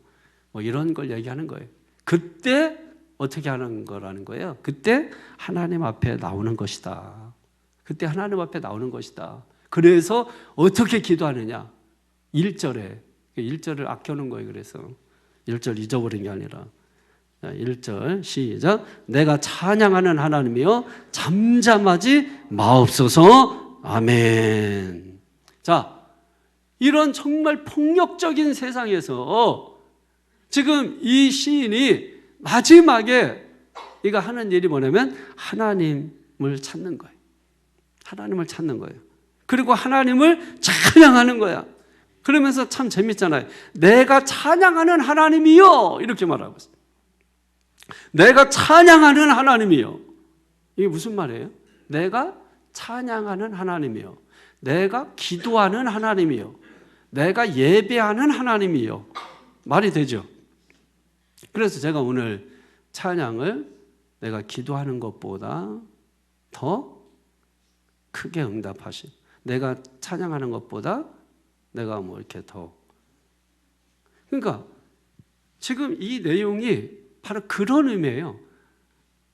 S1: 뭐 이런 걸 얘기하는 거예요. 그때 어떻게 하는 거라는 거예요? 그때 하나님 앞에 나오는 것이다. 그때 하나님 앞에 나오는 것이다. 그래서 어떻게 기도하느냐? 1절을 아껴놓은 거예요. 그래서 1절 잊어버린 게 아니라 1절 시작. 내가 찬양하는 하나님이여 잠잠하지 마옵소서. 아멘. 자, 이런 정말 폭력적인 세상에서 지금 이 시인이 마지막에 이거 하는 일이 뭐냐면 하나님을 찾는 거예요. 하나님을 찾는 거예요. 그리고 하나님을 찬양하는 거야. 그러면서 참 재밌잖아요. 내가 찬양하는 하나님이요, 이렇게 말하고 있어요. 내가 찬양하는 하나님이요. 이게 무슨 말이에요? 내가 찬양하는 하나님이요, 내가 기도하는 하나님이요, 내가 예배하는 하나님이요. 말이 되죠? 그래서 제가 오늘 찬양을 내가 기도하는 것보다 더 크게 응답하신, 내가 찬양하는 것보다 내가 뭐 이렇게 더, 그러니까 지금 이 내용이 바로 그런 의미예요.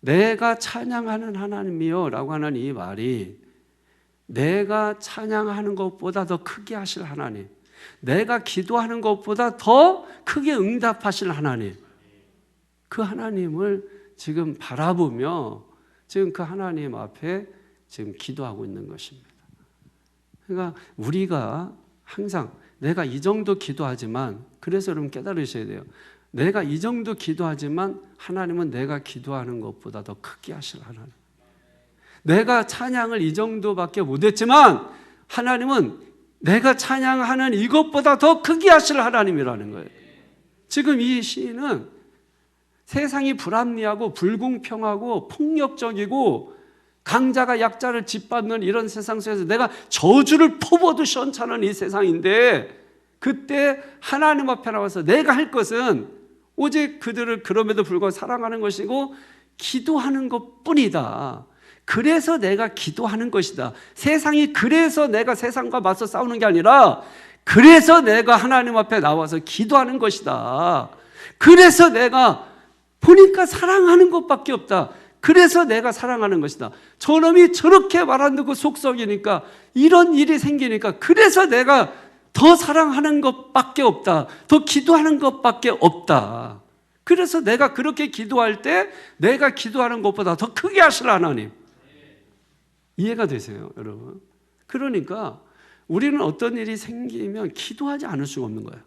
S1: 내가 찬양하는 하나님이요 라고 하는 이 말이 내가 찬양하는 것보다 더 크게 하실 하나님, 내가 기도하는 것보다 더 크게 응답하실 하나님, 그 하나님을 지금 바라보며 지금 그 하나님 앞에 지금 기도하고 있는 것입니다. 그러니까 우리가 항상 내가 이 정도 기도하지만, 그래서 여러분 깨달으셔야 돼요. 내가 이 정도 기도하지만 하나님은 내가 기도하는 것보다 더 크게 하실 하나님. 내가 찬양을 이 정도밖에 못했지만 하나님은 내가 찬양하는 이것보다 더 크게 하실 하나님이라는 거예요. 지금 이 시인은 세상이 불합리하고 불공평하고 폭력적이고 강자가 약자를 짓밟는 이런 세상 속에서 내가 저주를 퍼부어도 시원찮은 이 세상인데, 그때 하나님 앞에 나와서 내가 할 것은 오직 그들을 그럼에도 불구하고 사랑하는 것이고 기도하는 것뿐이다. 그래서 내가 기도하는 것이다. 세상이 그래서 내가 세상과 맞서 싸우는 게 아니라 그래서 내가 하나님 앞에 나와서 기도하는 것이다. 그래서 내가 보니까 사랑하는 것밖에 없다. 그래서 내가 사랑하는 것이다. 저놈이 저렇게 말 안 듣고 속썩이니까 이런 일이 생기니까 그래서 내가 더 사랑하는 것밖에 없다. 더 기도하는 것밖에 없다. 그래서 내가 그렇게 기도할 때 내가 기도하는 것보다 더 크게 하실 하나님. 이해가 되세요, 여러분? 그러니까 우리는 어떤 일이 생기면 기도하지 않을 수가 없는 거예요.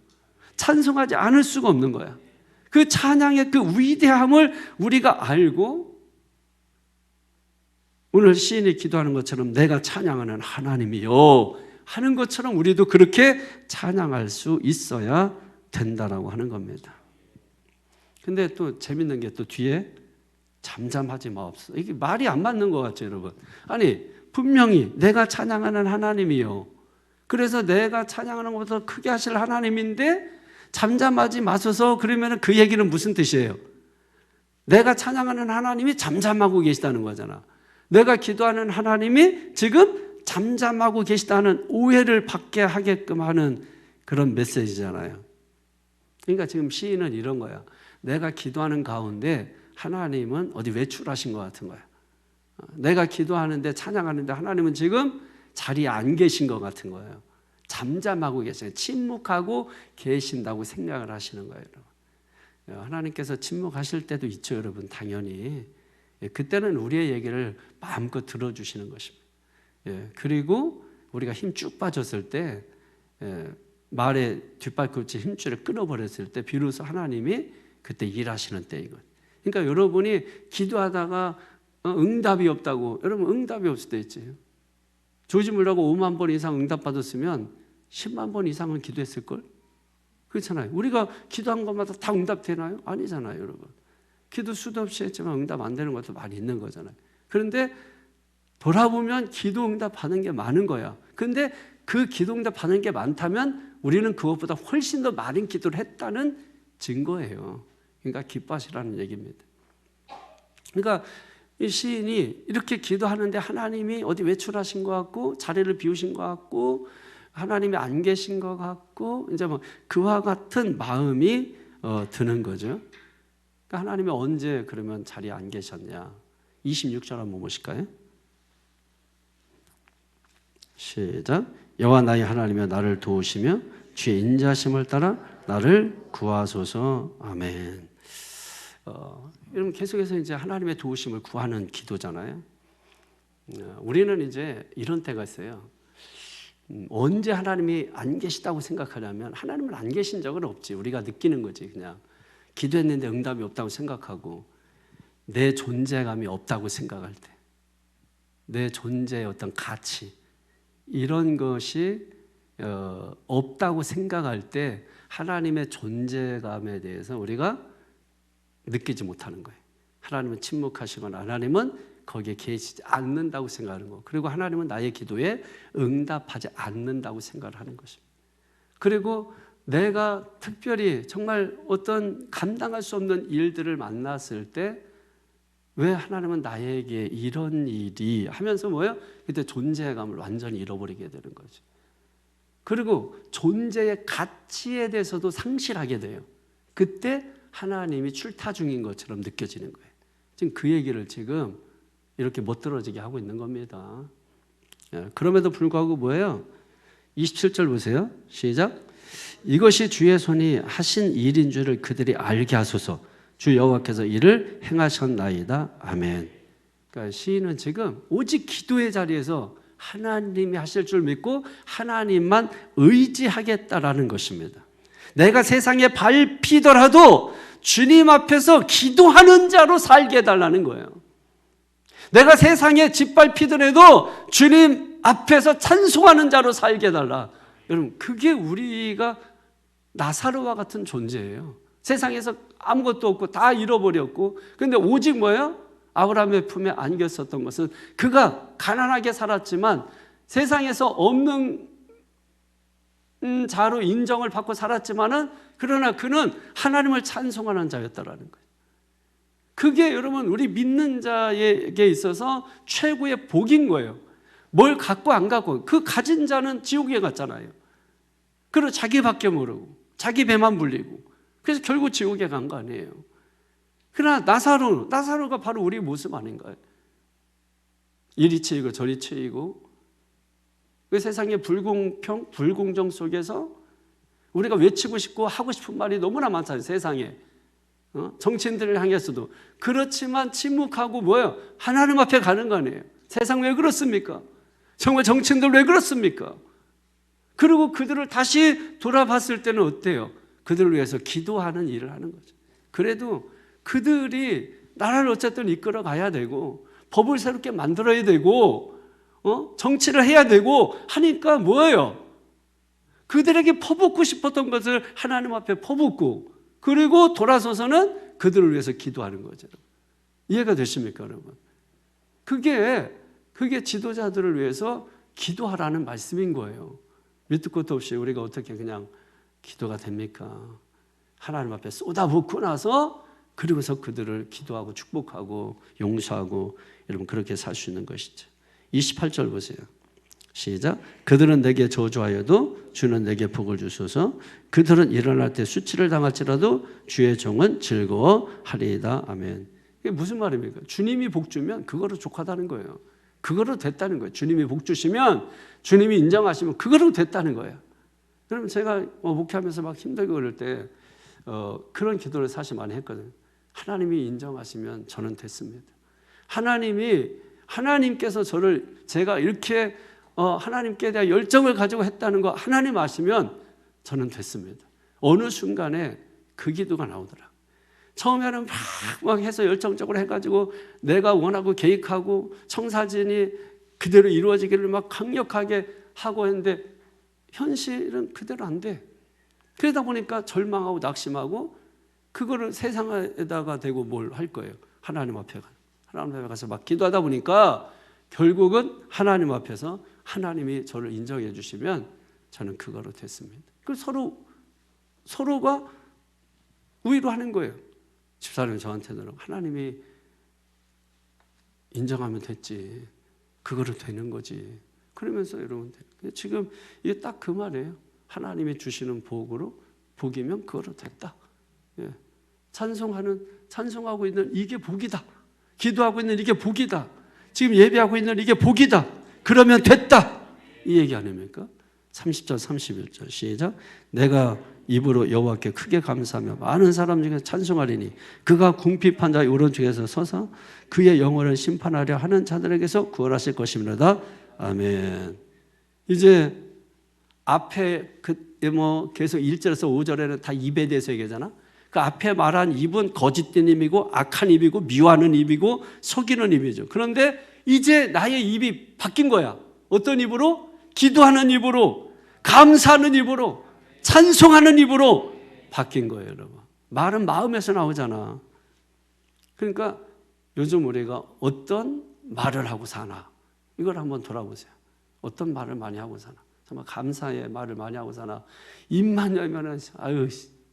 S1: 찬송하지 않을 수가 없는 거예요. 그 찬양의 그 위대함을 우리가 알고 오늘 시인이 기도하는 것처럼 내가 찬양하는 하나님이요 하는 것처럼 우리도 그렇게 찬양할 수 있어야 된다라고 하는 겁니다. 근데 또 재밌는 게 또 뒤에 잠잠하지 마옵소서. 이게 말이 안 맞는 것 같죠, 여러분? 아니, 분명히 내가 찬양하는 하나님이요. 그래서 내가 찬양하는 것보다 크게 하실 하나님인데 잠잠하지 마소서. 그러면 그 얘기는 무슨 뜻이에요? 내가 찬양하는 하나님이 잠잠하고 계시다는 거잖아. 내가 기도하는 하나님이 지금 잠잠하고 계시다는 오해를 받게 하게끔 하는 그런 메시지잖아요. 그러니까 지금 시인은 이런 거야. 내가 기도하는 가운데 하나님은 어디 외출하신 것 같은 거야. 내가 기도하는데 찬양하는데 하나님은 지금 자리에 안 계신 것 같은 거예요. 잠잠하고 계세요. 침묵하고 계신다고 생각을 하시는 거예요, 여러분. 하나님께서 침묵하실 때도 있죠, 여러분. 당연히. 그때는 우리의 얘기를 마음껏 들어주시는 것입니다. 그리고 우리가 힘 쭉 빠졌을 때 말의 뒷발꿈치 힘줄을 끊어버렸을 때 비로소 하나님이 그때 일하시는 때이거든요. 그러니까 여러분이 기도하다가 응답이 없다고, 여러분 응답이 없을 때 있지. 조지 물러가 5만 번 이상 응답받았으면 10만 번 이상은 기도했을걸? 그렇잖아요. 우리가 기도한 것마다 다 응답되나요? 아니잖아요, 여러분. 기도 수도 없이 했지만 응답 안 되는 것도 많이 있는 거잖아요. 그런데 돌아보면 기도 응답 받는 게 많은 거야. 그런데 그 기도 응답 받는 게 많다면 우리는 그것보다 훨씬 더 많은 기도를 했다는 증거예요. 그러니까 기뻐하시라는 얘기입니다. 그러니까 이 시인이 이렇게 기도하는데 하나님이 어디 외출하신 것 같고 자리를 비우신 것 같고 하나님이 안 계신 것 같고 이제 뭐 그와 같은 마음이 드는 거죠. 그러니까 하나님이 언제 그러면 자리에 안 계셨냐? 26절 한번 보실까요? 시작. 여호와 나의 하나님이여 나를 도우시며 주의 인자심을 따라 나를 구하소서. 아멘. 여러분 계속해서 이제 하나님의 도우심을 구하는 기도잖아요. 우리는 이제 이런 때가 있어요. 언제 하나님이 안 계시다고 생각하냐면 하나님은 안 계신 적은 없지. 우리가 느끼는 거지. 그냥 기도했는데 응답이 없다고 생각하고 내 존재감이 없다고 생각할 때 내 존재의 어떤 가치 이런 것이 없다고 생각할 때 하나님의 존재감에 대해서 우리가 느끼지 못하는 거예요. 하나님은 침묵하시거나 하나님은 거기에 계시지 않는다고 생각하는 거. 그리고 하나님은 나의 기도에 응답하지 않는다고 생각을 하는 것입니다. 그리고 내가 특별히 정말 어떤 감당할 수 없는 일들을 만났을 때 왜 하나님은 나에게 이런 일이 하면서 뭐예요? 그때 존재감을 완전히 잃어버리게 되는 거죠. 그리고 존재의 가치에 대해서도 상실하게 돼요. 그때 하나님이 출타 중인 것처럼 느껴지는 거예요. 지금 그 얘기를 지금 이렇게 멋들어지게 하고 있는 겁니다. 그럼에도 불구하고 뭐예요? 27절 보세요. 시작. 이것이 주의 손이 하신 일인 줄을 그들이 알게 하소서. 주 여호와께서 이를 행하셨나이다. 아멘. 그러니까 시인은 지금 오직 기도의 자리에서 하나님이 하실 줄 믿고 하나님만 의지하겠다라는 것입니다. 내가 세상에 밟히더라도 주님 앞에서 기도하는 자로 살게 해달라는 거예요. 내가 세상에 짓밟히더라도 주님 앞에서 찬송하는 자로 살게 해달라. 여러분 그게 우리가 나사로와 같은 존재예요. 세상에서 아무것도 없고 다 잃어버렸고 근데 오직 뭐예요? 아브라함의 품에 안겼었던 것은 그가 가난하게 살았지만 세상에서 없는 자로 인정을 받고 살았지만은 그러나 그는 하나님을 찬송하는 자였다라는 거예요. 그게 여러분 우리 믿는 자에게 있어서 최고의 복인 거예요. 뭘 갖고 안 갖고 그 가진 자는 지옥에 갔잖아요. 그리고 자기밖에 모르고 자기 배만 불리고 그래서 결국 지옥에 간 거 아니에요. 그러나 나사로가 바로 우리 모습 아닌가요? 이리 치이고 저리 치이고 그 세상의 불공평, 불공정 속에서 우리가 외치고 싶고 하고 싶은 말이 너무나 많잖아요. 세상에. 정치인들을 향해서도. 그렇지만 침묵하고 뭐예요? 하나님 앞에 가는 거 아니에요. 세상 왜 그렇습니까? 정말 정치인들 왜 그렇습니까? 그리고 그들을 다시 돌아봤을 때는 어때요? 그들을 위해서 기도하는 일을 하는 거죠. 그래도 그들이 나라를 어쨌든 이끌어 가야 되고 법을 새롭게 만들어야 되고 정치를 해야 되고 하니까 뭐예요? 그들에게 퍼붓고 싶었던 것을 하나님 앞에 퍼붓고 그리고 돌아서서는 그들을 위해서 기도하는 거죠. 이해가 되십니까, 여러분? 그게 지도자들을 위해서 기도하라는 말씀인 거예요. 밑도 끝도 없이 우리가 어떻게 그냥 기도가 됩니까? 하나님 앞에 쏟아붓고 나서 그리고서 그들을 기도하고 축복하고 용서하고 여러분 그렇게 살 수 있는 것이죠. 28절 보세요. 시작. 그들은 내게 저주하여도 주는 내게 복을 주소서. 그들은 일어날 때 수치를 당할지라도 주의 종은 즐거워하리이다. 아멘. 이게 무슨 말입니까? 주님이 복 주면 그거로 족하다는 거예요. 그거로 됐다는 거예요. 주님이 복 주시면 주님이 인정하시면 그거로 됐다는 거예요. 그러면 제가 목회하면서 막 힘들고 그럴 때 그런 기도를 사실 많이 했거든요. 하나님이 인정하시면 저는 됐습니다. 하나님께서 제가 이렇게 하나님께 대한 열정을 가지고 했다는 거 하나님 아시면 저는 됐습니다. 어느 순간에 그 기도가 나오더라. 처음에는 막 해서 열정적으로 해가지고 내가 원하고 계획하고 청사진이 그대로 이루어지기를 막 강력하게 하고 했는데 현실은 그대로 안 돼. 그러다 보니까 절망하고 낙심하고 그거를 세상에다가 대고 뭘 할 거예요. 하나님 앞에 가서 막 기도하다 보니까 결국은 하나님 앞에서 하나님이 저를 인정해 주시면 저는 그거로 됐습니다. 그 서로가 위로하는 거예요. 집사람이 저한테는 하나님이 인정하면 됐지. 그거로 되는 거지. 그러면서 여러분 지금 이게 딱 그 말이에요. 하나님이 주시는 복이면 그거로 됐다. 예. 찬송하고 있는 이게 복이다. 기도하고 있는 이게 복이다. 지금 예배하고 있는 이게 복이다. 그러면 됐다. 이 얘기 아닙니까? 30절 31절 시작. 내가 입으로 여호와께 크게 감사하며 많은 사람 중에 찬송하리니 그가 궁핍한 자의 오른쪽에서 서서 그의 영혼을 심판하려 하는 자들에게서 구원하실 것입니다. 아멘. 이제 앞에 계속 1절에서 5절에는 다 입에 대해서 얘기하잖아. 그 앞에 말한 입은 거짓된 입이고 악한 입이고 미워하는 입이고 속이는 입이죠. 그런데 이제 나의 입이 바뀐 거야. 어떤 입으로? 기도하는 입으로, 감사하는 입으로, 찬송하는 입으로 바뀐 거예요, 여러분. 말은 마음에서 나오잖아. 그러니까 요즘 우리가 어떤 말을 하고 사나 이걸 한번 돌아보세요. 어떤 말을 많이 하고 사나. 정말 감사의 말을 많이 하고 사나. 입만 열면은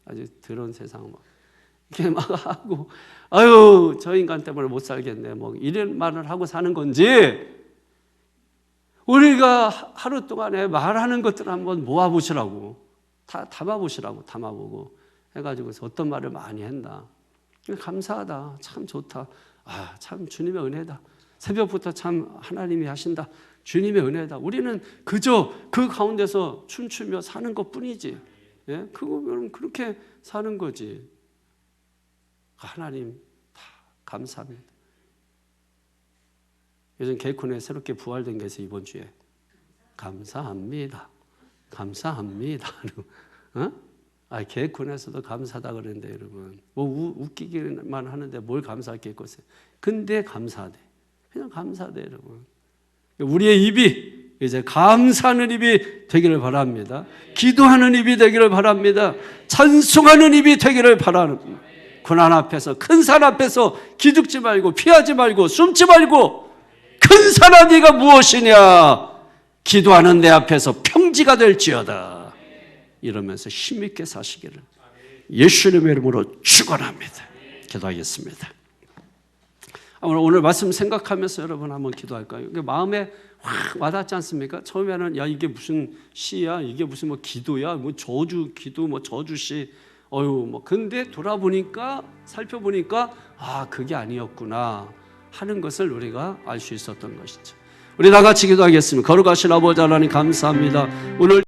S1: 아주 더러운 세상 막 이렇게 막 하고 저 인간 때문에 못 살겠네 뭐 이런 말을 하고 사는 건지 우리가 하루 동안에 말하는 것들을 한번 모아보시라고 담아보고 해가지고 어떤 말을 많이 한다. 감사하다. 참 좋다. 참 주님의 은혜다. 새벽부터 참 하나님이 하신다. 주님의 은혜다. 우리는 그저 그 가운데서 춤추며 사는 것뿐이지. 예? 그거는 그렇게 사는 거지. 하나님 다 감사합니다. 요즘 개콘에 새롭게 부활된 게 있어요. 이번 주에 감사합니다. 개콘에서도 감사하다 그러는데 여러분 뭐 웃기기만 하는데 뭘 감사할 게 있겠어요. 근데 감사하대. 그냥 감사하대 여러분. 우리의 입이 이제 감사하는 입이 되기를 바랍니다. 기도하는 입이 되기를 바랍니다. 찬송하는 입이 되기를 바랍니다. 고난 앞에서 큰 산 앞에서 기죽지 말고 피하지 말고 숨지 말고 큰 산아 네가 무엇이냐 기도하는 내 앞에서 평지가 될지어다 이러면서 힘있게 사시기를 예수님의 이름으로 축원합니다. 기도하겠습니다. 오늘 말씀 생각하면서 여러분 한번 기도할까요? 마음에 확 와닿지 않습니까? 처음에는 야 이게 무슨 시야, 이게 무슨 뭐 기도야, 뭐 저주 기도, 뭐 저주시, 근데 돌아보니까 살펴보니까 그게 아니었구나 하는 것을 우리가 알 수 있었던 것이죠. 우리 다 같이 기도하겠습니다. 거룩하신 아버지 하나님 감사합니다. 오늘